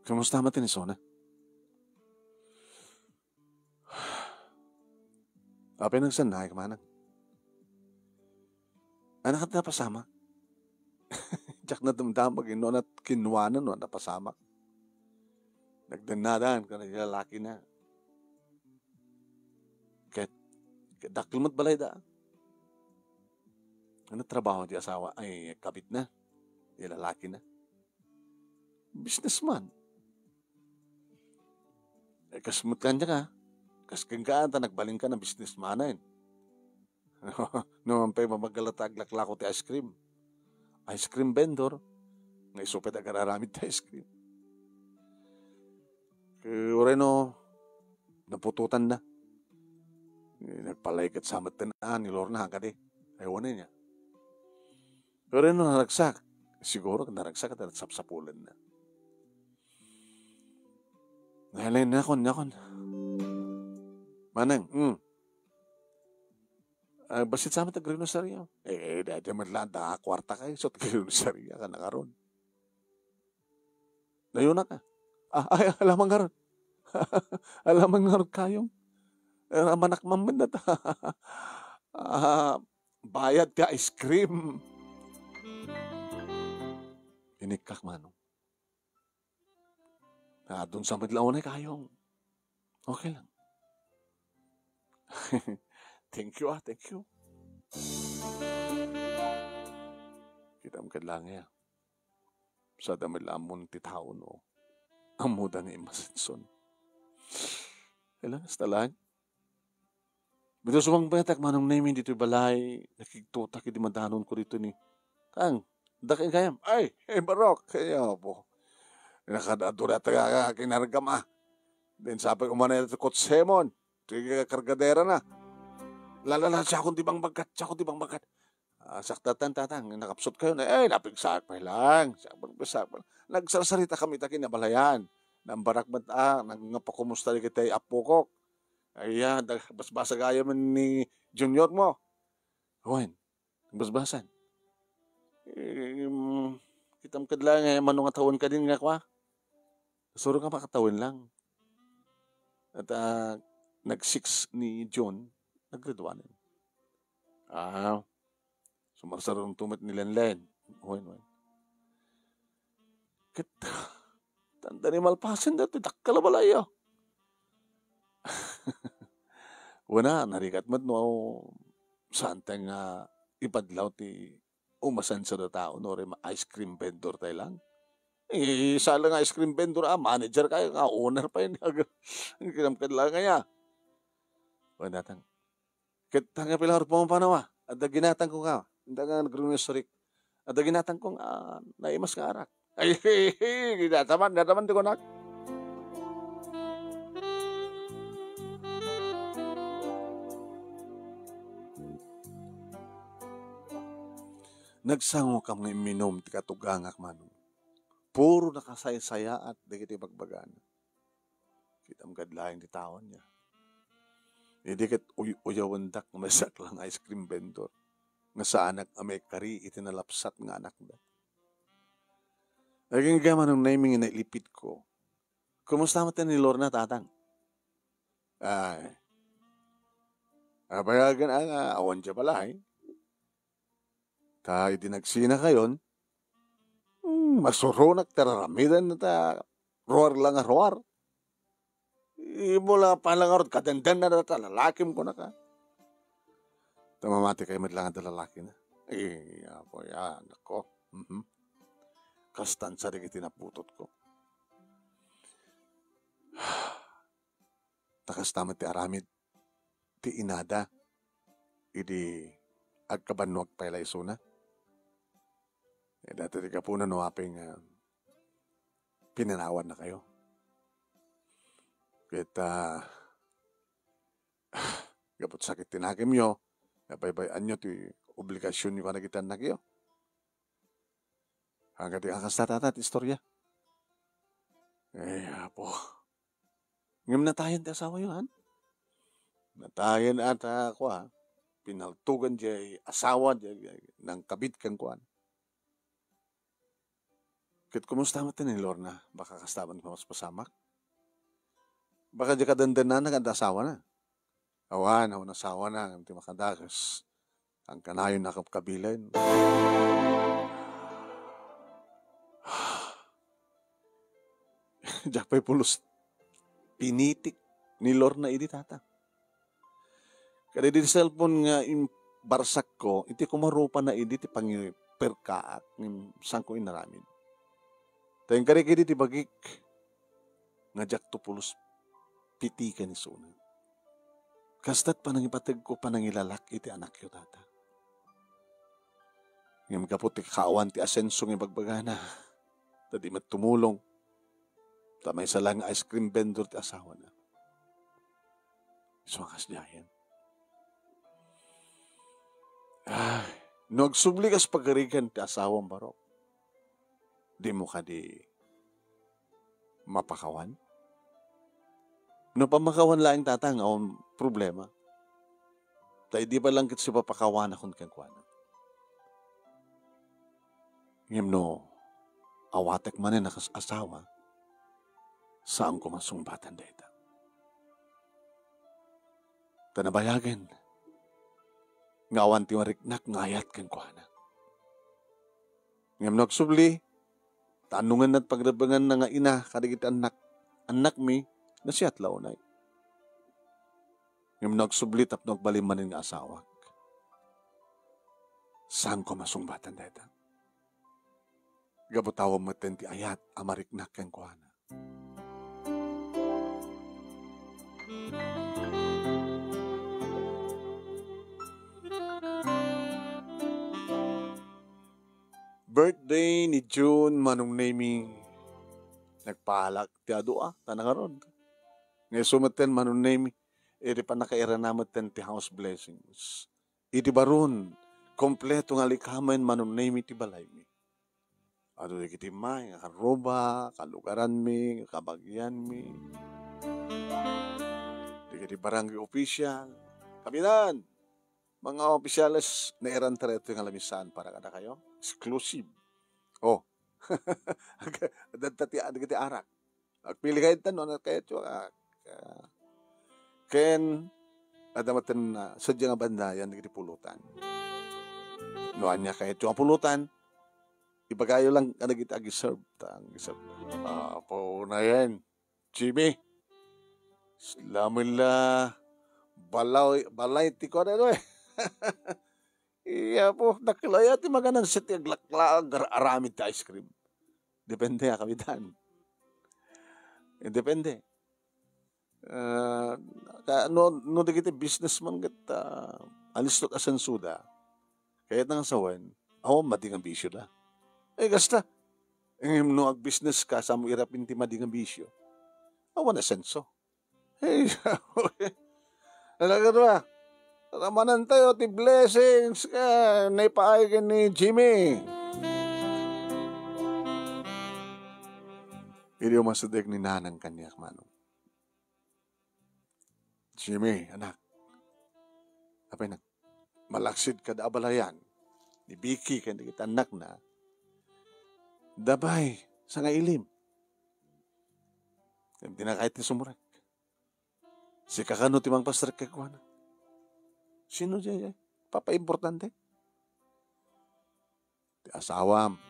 B: Kumusta matin ni Sona? Apa yung nagsanay ka manang? Anak at napasama? Diyak na damdamag ino at kinuwanan no napasama. Nagdanadaan ka na lalaki na. Ket dakilmat balay da. Ano trabaho di asawa? Ay, kabit na. Lalaki na. Businessman. Kasmut ka niya ka. Kasking ka ata, nagbaling ka ng businessman na yun. Naman pa yung mamagalatag-laklako ti ice cream. Ice cream vendor. Nga isupit agararamid ti ice cream. Kaya no, napututan na. Nagpalaykat sa matinaan ni Lorna ka di. Ayaw na niya. Pero no, naragsak. Siguro naragsak at sapsapulan na. Nahalay na akon. Manang, basit sa amin tag-grinosarya. Dati madlanda, kwarta kayo. So, tag-grinosarya ka na karon. Nayon na ka. Alamang karon. Alamang karon kayong. Manak mamin na ta. Bayad ka ice cream. Inikak manong. Doon sa madlaw na kayong. Okay lang. Thank you. Kita mo kadlang ya. Sa damilamon ti tao no. Ang muda ni Masinson. Kailan nastalan? Bito sumang batak manong name dito balay. Nakiktutak di madanon ko dito ni. Kang, dakin kayam. Ay, barok. Kaya po. Nakadadura taga kinargam Then sabi ko man ito Kotsemon. Tiga kargadera na. Lalala siya akong tibang bagat. Saktatan tatang. Nakapsot kayo na. Napigsak pa lang. Nagsarasarita kami takin na balayan. Nang barak mata. Nangapakumusta rin kita apukok. Ayan. Basbasa gaya man ni junior mo. Huwain. Basbasan. Kitam kadlang manong atawon ka din nga kwa. Suro ka makatawin lang. At nag-6 ni John, nag-graduanin. Sumarsarong tumat ni Lenlen. Huwin. Kita, tanda ni malpasin dati, takkala balaya. Wana, narikat mat no, saan tayo nga ipadlaw ti umasan sa tao, no, rin ice cream vendor tayo lang. Isa lang nga ice cream vendor, manager kayo, nga owner pa yun. Kinamkad lang kaya. Wana tang, kita nga pilar po panawa, at ginatang ko nga, hindi nga nag-grocery, at ginatang ko nga, naimas nga arak. Ay, ginataman di ko nak. Nagsango kam nga iminom ti katugangak manong. Puro nakasaya-saya at dikiti bagbagan. Kitam gadlaing ti tawon niya. Dikit uyawandak nga masak lang ice cream vendor. Nga sa anak amay kari itinalapsat nga anak da. Naging gaman ng naming na ilipit ko. Kumusta matan ni Lorna tatang? Ay. Abayagan ang awan siya pala eh. Ta idinagsina kayon, masurunak tararamidan na ta, roar lang a roar. Imo lang palangarot, kadandan na ta, lalakim ko na ka. Tamamati kayo madlangan ta lalaki na. Apo yan, ako. Kastan sa rin itinaputot ko. Takastamat ti aramid, ti inada, idi agkabanwag pailayso na. Dati ka po na nuwaping pinanawan na kayo. Kita gapot sakit tinagim nyo, nabaybayan nyo ti obligasyon nyo ka nagitan na kayo. Hanggang di kakastatatat istorya. Po. Ngam natayan ti asawa yun, han? Natayan ata ako, pinaltugan di asawa di ng kabit kang kuan. Kit kumusta mo ni Lorna? Baka kastaban ko mas pasamak? Baka di ka dandan na asawa na. Awan, asawa na. Hindi makadagas. Ang kanayon na kapkabilan. Diyak pa'y pulos pinitik ni Lorna idi tata. Kada di cellphone nga barsak ko, iti kumarupa na idi ti pangiperkaak ng sangko inaramin. Tayong karikidi ti bagik nga jak to pulos pitikan ni Suna. Kastat pa nang ipatag ko pa nang ilalak iti anak yo tata. Ngayon kapot ti kaawan ti asenso ng bagbagana. Tadi mattumulong. Tamay sa lang ice cream vendor ti asawa na. Sumakas niya yan. Nagsubli kas pagarigan ti asawang barok. Di mo ka di mapakawan? No pamakawan lang tatang ang problema. Tayo di ba lang kit si papakawan akong kagwana? Ngayon no, awatek man na asawa, saan ko masumbatan data? Tanabayagan, ngawan ti mariknak ngayat kang kuhana. Ngayon nagsubli, tanungan at pagdabangan na nga ina, kadigit anak mi, na siyat launay. Ngayon nagsubli tap nagbalimanin nga asawak. Saan ko masumbatan data? Gabutawa mo ti ayat, amariknak kang kuhana. Birthday ni June manong naming nagpalak ti adua tanangaron. Ngayon sumaten manong naming edi pa nakaira namaten ti house blessings. Iti baron kompleto nga likamen manong naming ti balay mi. Ado di kiti may karoba, kalugaran mi, kabagyan mi. Di kiti barangay official. Kabinan, mga opisyales na eran tareto yung alamisan para kada kayo. Exclusive. Oh. Dadtati arak. Agpili kayo tanong na kayo. Ken, adamatan na sadya nga banda yan, nagitipulutan. Noan niya kahit yung pulutan, ipagayo lang ka kita giserve. Po na yan. Jimmy, lamin la balay ti ko na no eh. Iya po, naklaya ti maganan sa ti aglakla aramid ti ice cream. Depende ya kapitan. Depende. No digiti businessman kat alis to kasansuda. Kaya nang sawan, ako mading ang bisyo na. Gasta. No ag business ka sa mo irapin ti mading ang bisyo. Awan na senso. Talaga ba? Ramanan tayo ti blessings ka naipaay ni Jimmy. Iliw masadeg ni nanang kanyak manong. Jimmy, anak. Apay malaksid ka da abalayan. Ni Vicky kaya kita anak na. Dabay, sa nga ilim. Hindi na kahit ni sumurak. Si kakano timang pastor kay kuwana. Sino dyan? Papa-importante. Ti asawam.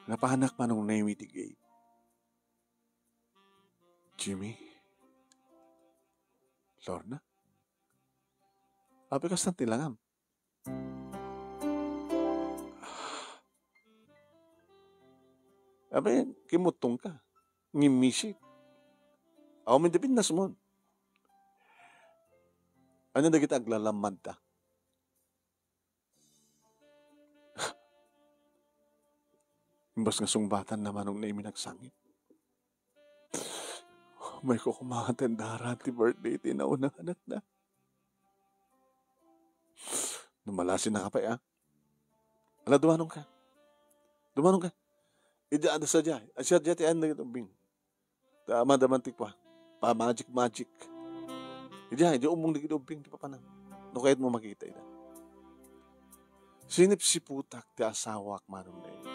B: Napahanak manong name iti gay. Jimmy. Lorna. Api kas tilangam. Api kimutong ka. Ngimisit. Ako may dipin na sumon. Ano na kita aglalamad ta? Imbas nga sungbatan naman nung naimi nagsangit. May kukumatan darat ti birthday ti naunang anak na. Numalasin na ka pa ya. Ala, dumanong ka. Dumanong ka. Ida ada saja. Asya dya ti anda kitubing. Tama damantik pa. Pa magic. Ida umong di kitubing ti papanang. No kahit mo makita ida. Sinip si putak ti asawak manong na ito.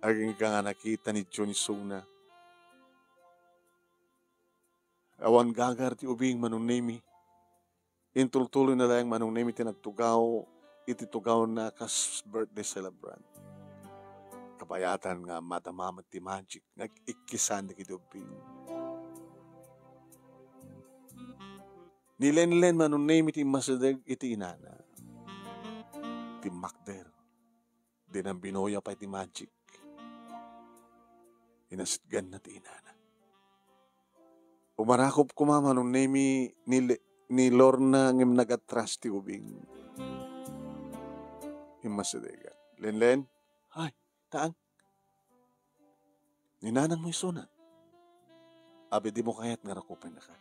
B: Aging ka nga nakita ni Johnny Suna. Awan gagar ti ubing manong nemi. Intultuloy na lang manong nemi tinagtugaw. Ititugaw na kas birthday celebrant. Kapayatan nga matamamat ti magic. Nag-ikisan na kitubing. Nilen-len manong nemi ti masadeg iti inana. Ti makder. Din ang binoya pa iti magic. Inasitgan na ti inana. Umarakop kumama nung nemi ni Lorna ngim nagatras ti ubing. Imasadega. Len. Ay, taang. Ninanang mo isuna. Abi di mo kayat nga rakupin na ka.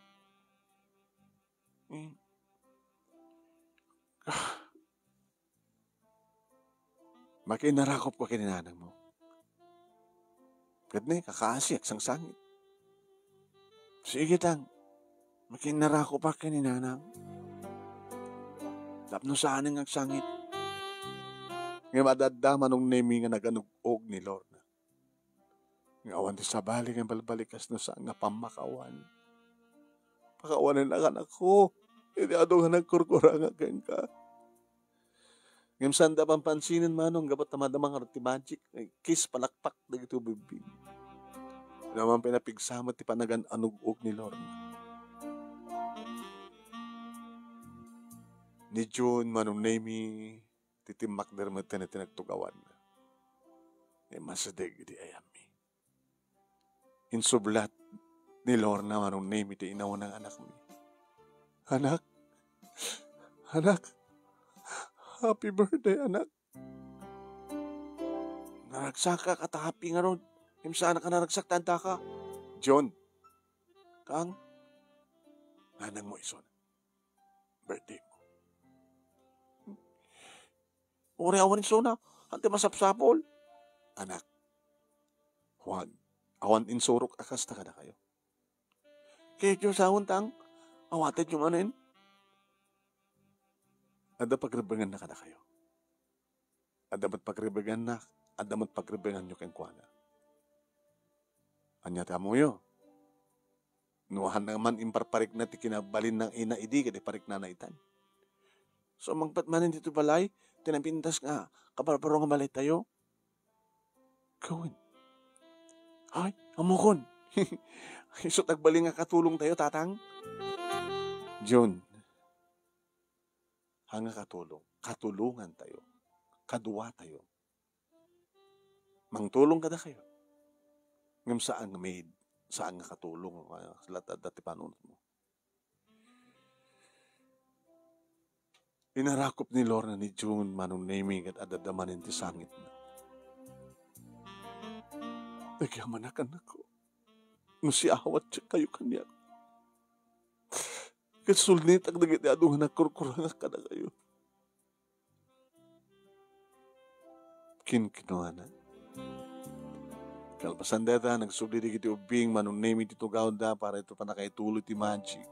B: Makinarakop ko kininanang mo. Kad ni kakaasyak sang sangit. Sige tang. Makinarakop pa kininanang. Tapno saan ang sangit. Ngayon madadama nung nemi nga naganugog ni Lorna. Ngawan ti sabali nga balbalikas na sa nga pamakawan. Pakawanan ang anak ko. Hindi ato nga nagkurkura nga keng ka. Ngayon sanda pampansinin manong gabat na madamang ti magic. Kiss palakpak na ito bibig. Naman pinapigsamat ti panagan anugog ni Lorna. Ni June manong nemi titimak dermatan na tinagtugawan na. Masadeg iti ayami. Insublat ni Lorna manong name iti inaw ng anak mi. Anak, happy birthday anak. Naragsak ka katahapi nga ron. Imsaan ka naragsak tanda ka. John, kang, nanang mo ison. Birthday mo. Uri awan insuna, hante masapsapol. Anak, huwag, awan insurok akasta ka na kayo. Kaya yung sahon tang, awated yung anin. Ada pagribangan na ka na kayo. Adamat pagribangan na, adamat pagribangan nyo keng kuwana. Anya tamo yo. Nuhan naman imparparik na ti kinabalin ng ina idi kadi parik na naitan. So mangpat manin dito balay, tinapintas nga, kaparparo nga balay tayo. Gawin. Ay, amukon. So tagbali nga katulong tayo, tatang. John, hanga katulong. Katulungan tayo. Kaduwa tayo. Mangtulong kada kayo. Ngam saan nga maid, saan nga katulong. Sila dati panunod mo. Inarakop ni Lorna ni June manong naming at adadamanin ti sangit na. Nagyamanakan ako. Nung si awat siya kayo kanya. Kasulnit ang nagiti adungan na kurkurang ka na kayo. Kinuha na. Kalpasan data, nagsubli di kiti ubing manong naming ti tugaw da para ito pa nakaituloy ti magic.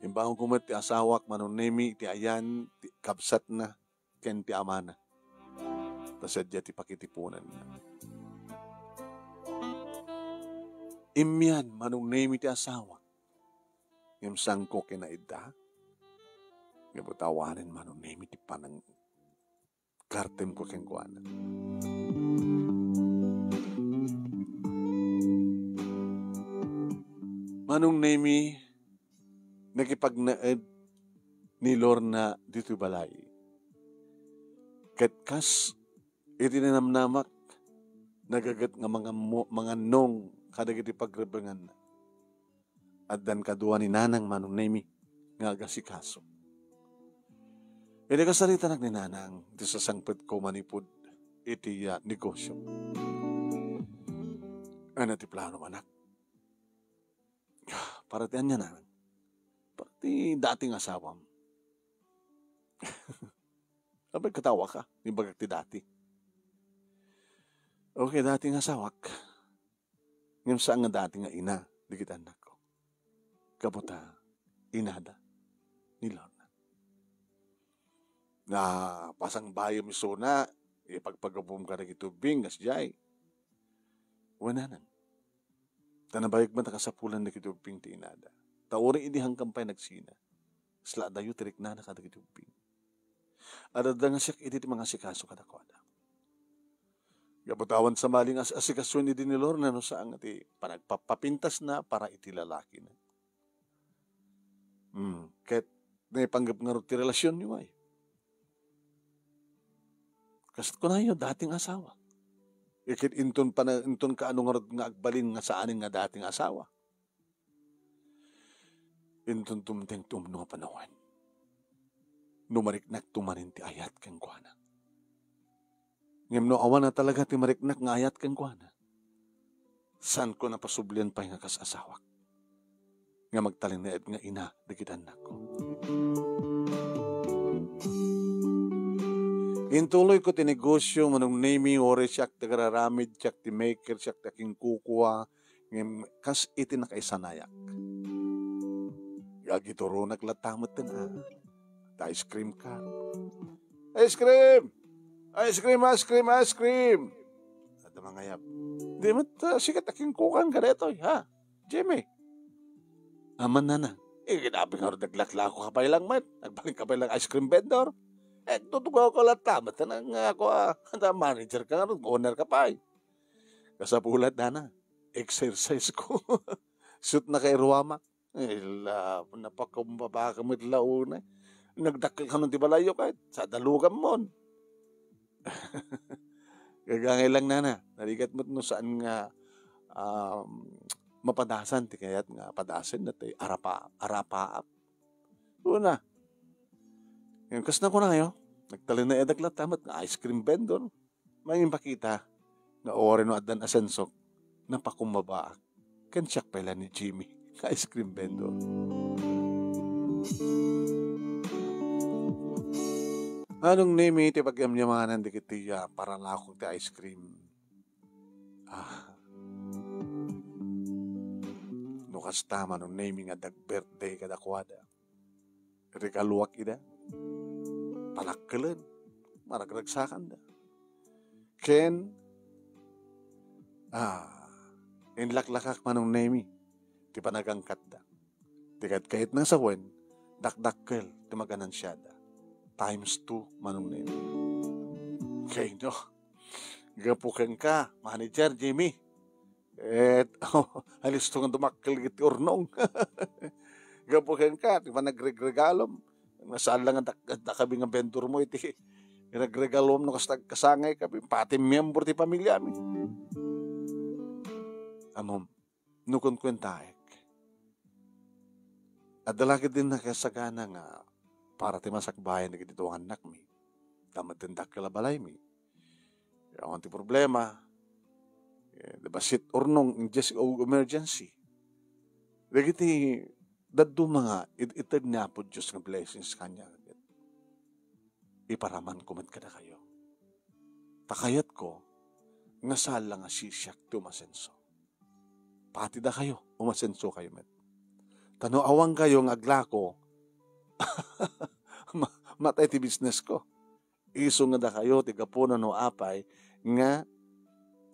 B: Imbang kumat ti asawak manunemi ti ayan ti kabsat na ken ti amana. Tasadya ti pakitipunan na. Imyan manunemi ti asawak. Ngem sangko kinaida. Ngabutawanan manunemi ti panang kartem ko ken kuana. Manunemi nagipagnaed ni Lorna dito balay. Katkas, itinanamnamak, nagagat nga mga nong kadagiti pagrebangan na. At dan kaduwa ni Nanang manunemi nga agasikaso. Iti kasarita ni Nanang, iti sasangpet ko manipod iti negosyo. Ano ti plano anak? Para tiyan niya Nanang. Pati dating asawam. Sabay katawa ka, ni bagag ti dati. Okay, dating asawak. Ngayon saan nga dating nga ina, di kita anak ko. Kaputa, inada, ni Lorna. Na pasang bayo miso na, ipagpagabum ka na kitubing, gasjay. Wala nang. Tanabayag man nakasapulan na kitubing ti inada. Tauri ini hanggang pa'y nagsina. Sla dayo tirik na nakadagitubing. Adada nga siya iti mga sikaso kadakwada. Gabutawan sa maling asikasyon ni Lorna no saan iti panagpapapintas na para iti lalaki na. Kahit naipanggap nga ti relasyon niyo ay. Kasi ko na yun, dating asawa. Ikit inton ka anong nga agbalin nga saanin nga dating asawa. Intun tumteng tumno panawan. Numariknak tumanin ti ayat kang kuana. Ngem no awan na talaga ti mariknak nga ayat kang kuana. San ko napasublian pa nga kasasawak. Nga magtalinaed nga ina dikitan nako. Intuloy ko ti negosyo manong naming ore siyak ti gararamid siyak ti maker siyak ti aking kukuha. Ngem kas iti nakaisanayak. Gagituro naglatamot na. Ice cream ka. Ice cream! Ice cream, ice cream, ice cream! At mga yap. Di mo sikat aking kukan ka reto, ha? Jimmy. Aman na na. Ginabing nga rin naglaklako ka pa ilang man. Nagbalik ka pa ilang ice cream vendor. Tutugaw ko latamot na nga ako, manager ka nga rin, owner ka pa. Kasapulat na. Exercise ko. Shoot na kay Ruama. Napakumbaba kami launa. Nagdakil ka nun di balayo kahit sa dalugan mo. Gagangay lang na. Naligat mo no saan nga mapadasan. Ti kaya't nga padasan na tayo arapaap. Una. Ngayon kas na ko na kayo. Nagtali na edaglat tamat nga ice cream vendor. May impakita na ore no adan asensok napakumbaba. Kansiyak pala ni Jimmy. Ice cream vendor. Anong name iti pagyamyamanan di kitiya para lakong ti ice cream? Nukas tama nung naming nga dag-birthday kadakwada. Rikaluwak ida. Panakkalan. Maragragsakan da. Ken, inlaklakak manong naming. ti panagangkat da. Ti kahit nang sawen, dakdakkel ti maganansyada. Times 2 manong na yun. Okay, no? Gapukan ka, manager, Jimmy. Halis to nga dumakkel giti urnong. Gapukan ka, di ba nagregalom? Nasaan lang ang dakabi nga vendor mo, iti nagregalom no kasangay ka, pati member ti pamilya mi. Amom, nukon kwentaek. At dalagi din nakasagana nga, para ti masakbayan na giti tuwang anak mi. Tamad din dakil balay mi. Yung ti problema, diba sit urnong in just emergency. Dagiti daddo mga itag niya po Diyos nga blessings kanya. Iparaman kumat kada kayo. Takayat ko, nga sala nga sisyak ti umasenso. Pati da kayo, umasenso kayo met. Tanoawang kayo ng aglako, matay ti business ko. Iso nga da kayo, tigapunan no apay, nga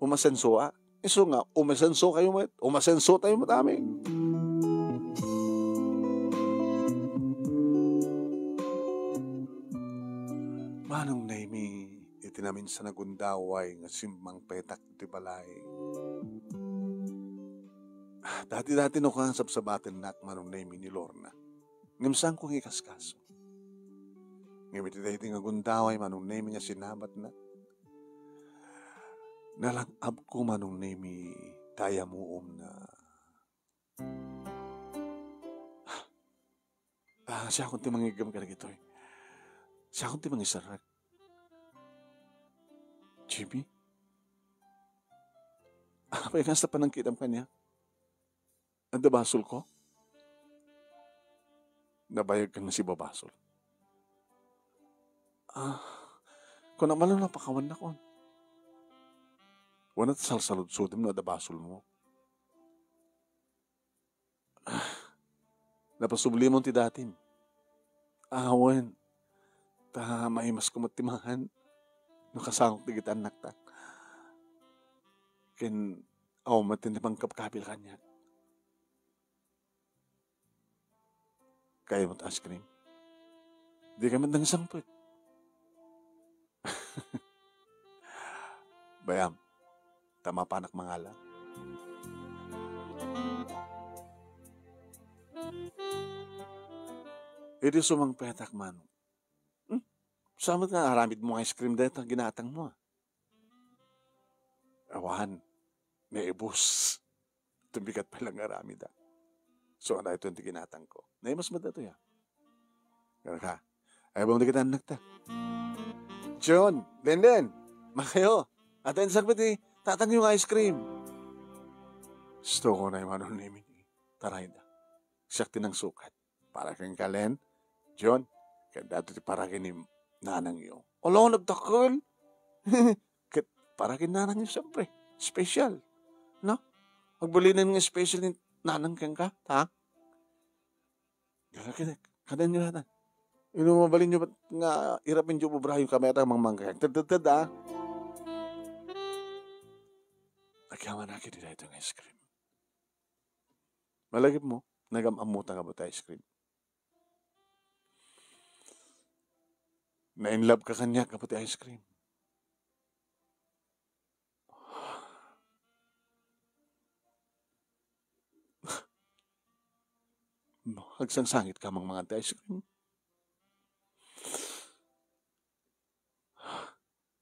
B: umasenso a. Iso nga, umasenso kayo met. Umasenso tayo matami. Manong naimi, itinamin sa nagundaway nga simbang petak ti balay. Dati-dati no kang sabsabatin nak manong naimi ni Lorna. Ngamsang kong ikaskaso. Ngamit iti nga gundaway manong naimi nga sinabat na. Nalangab ko manong naimi daya mo na. Siya akong timangigam ka na gito eh. Siya akong timangisarak. Jimmy? May kasta pa nang kitam kanya. Ang dabasol ko? Nabayag ka na si babasol. Kung naman lang napakawan na kon. Wanat salsalud-sudim na dabasol mo. Napasubli mo ti datim. Awan. Maimas kumatimahan. No kasangok ti kita anak ta. Ken matindi pang kapkabil kanya. Kaya mo ice cream. Di ka man nang sangpot. Bayam, tama pa anak mangala. Iti sumang petak man. Samot nga haramid mo ice cream dahil ginatang mo. Awan, naibus. Tumbigat pa lang haramid. So, ano ito yung ginatang ko. Naimas mo dito ya. Kaya ka, ayaw ba mo kita anak ta? John, Lenden, makayo. At ayun sabi tatang yung ice cream. Gusto ko na yung manon namin. Taray na. Siyak tinang sukat. Para kang kalen, John, kaya dato ti para kini nanang iyo. Olo, nagtakol. Para kini nanang iyo, siyempre. Special. No? Magbulinan nga special ni nanang kang ka, ha? Kadan nyo natin. Inumabalin nyo ba't nga irapin nyo bubrayo kamera mang manggayag. Tad, ha? Nagkaman na kita ito ng ice cream. Malagip mo, nagamamuta ka ba ito ice cream? Na-in-love ka kanya ka pati ice cream. No, hagsangsangit ka mang mga ice cream.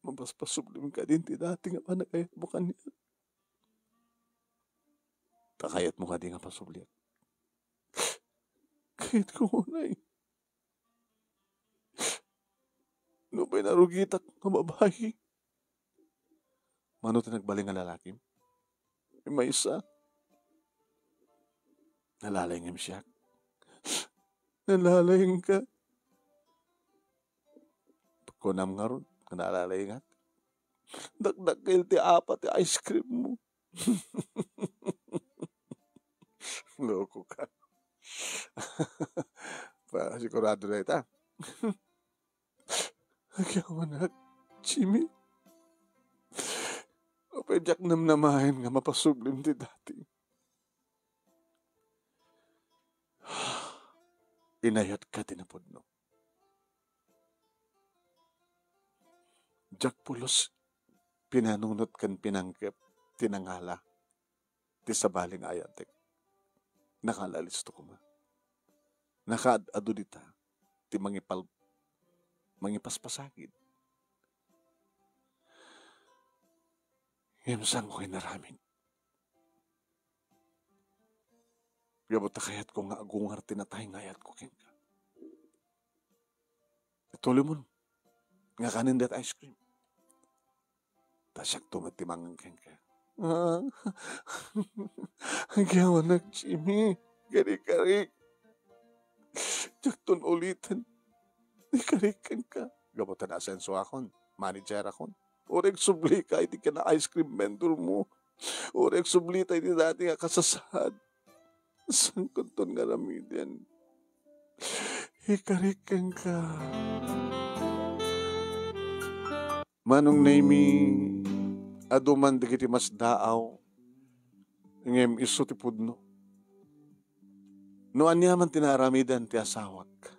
B: Mapaspasublim ka din ti dati nga pa nakayat mo kanya. Takayat mo ka din nga pasublim. Kahit ko unay. No ba'y narugitak ng babae? Mano tinagbaling nga lalaki? May isa. Nalalayng siya. Nalalayng ka. Pagkunam nga ron, nalalayng nga. Dagdagil ti apat ti ice cream mo. Loko ka. Para sigurado na ita. Agyawan na, Jimmy. Kapag namnamahin nga mapasublim ti dati. inayat ka tinapudno. Jak pulos pinanunot kan pinanggap tinangala ti sabaling ayatek. Nakalalisto ko ma. Nakaadado dita ti mangipaspasagid. Yamsang ko'y naraming. Gabot na kayat ko nga agungar tinatay ngayat ko ken ka. Ituloy mo nga kanin dat ice cream. Tasyak tumatimangan ken ka. Agawan na Jimmy. Garik-garik. Jakton ulitan. Ikarikan ka. Gabot na asenso akon. Manager akon. Orek subli ka, iti ka na ice cream vendor mo. Orek subli tayo iti dati nga kasasad. Saan kunton nga ramidyan? Ikarikan ka. Manong naimi, aduman digiti mas daaw, ngem iso ti pudno. No anyaman tinaramidan ti asawak,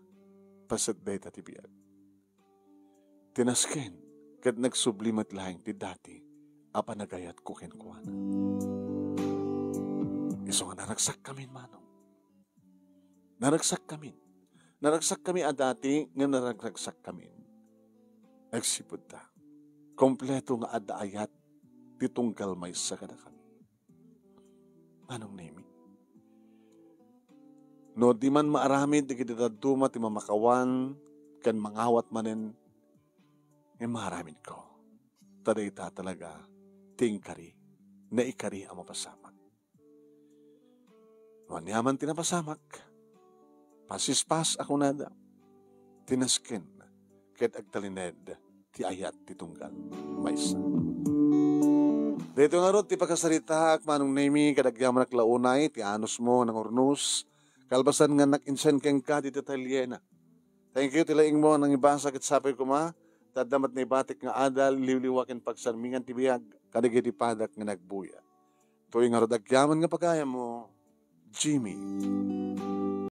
B: pasat day tatibiyag. Tinasken, kat nagsublimat lahing ti dati, apa nagayat ko kenkuan. Iso nga naragsak kami, manong. Naragsak kami. Naragsak kami dati, nga naragsak kami. Nagsipod ta. Kompleto nga adaayat, titunggal may sakada kami. Manong nemi? No, di man maaramid, di kitaduma, ti mamakawan, kan mangawat manen, maramid ko. Taday ta talaga, tingkari, na ikari ang mapasamak. Wanyaman tinapasamak, pasispas ako nada, tinaskin, ket agtalined, ti ayat ti tunggal, maysa. Dito nga ro, ti pagkasarita, manong nemi, kadagyaman naklaunay, ti anos mo, ng ornus, kalbasan nga nakinsen keng ka, ti Talyena. Thank you, tilaing mo, nang ibasa, ket sapay ko ma, tadamat na ibatik nga adal, liwliwakin pagsarmingan tibiyag, kadagiti padak nga nagbuya. Tuwing nga rodagyaman nga pagaya mo, Jimmy.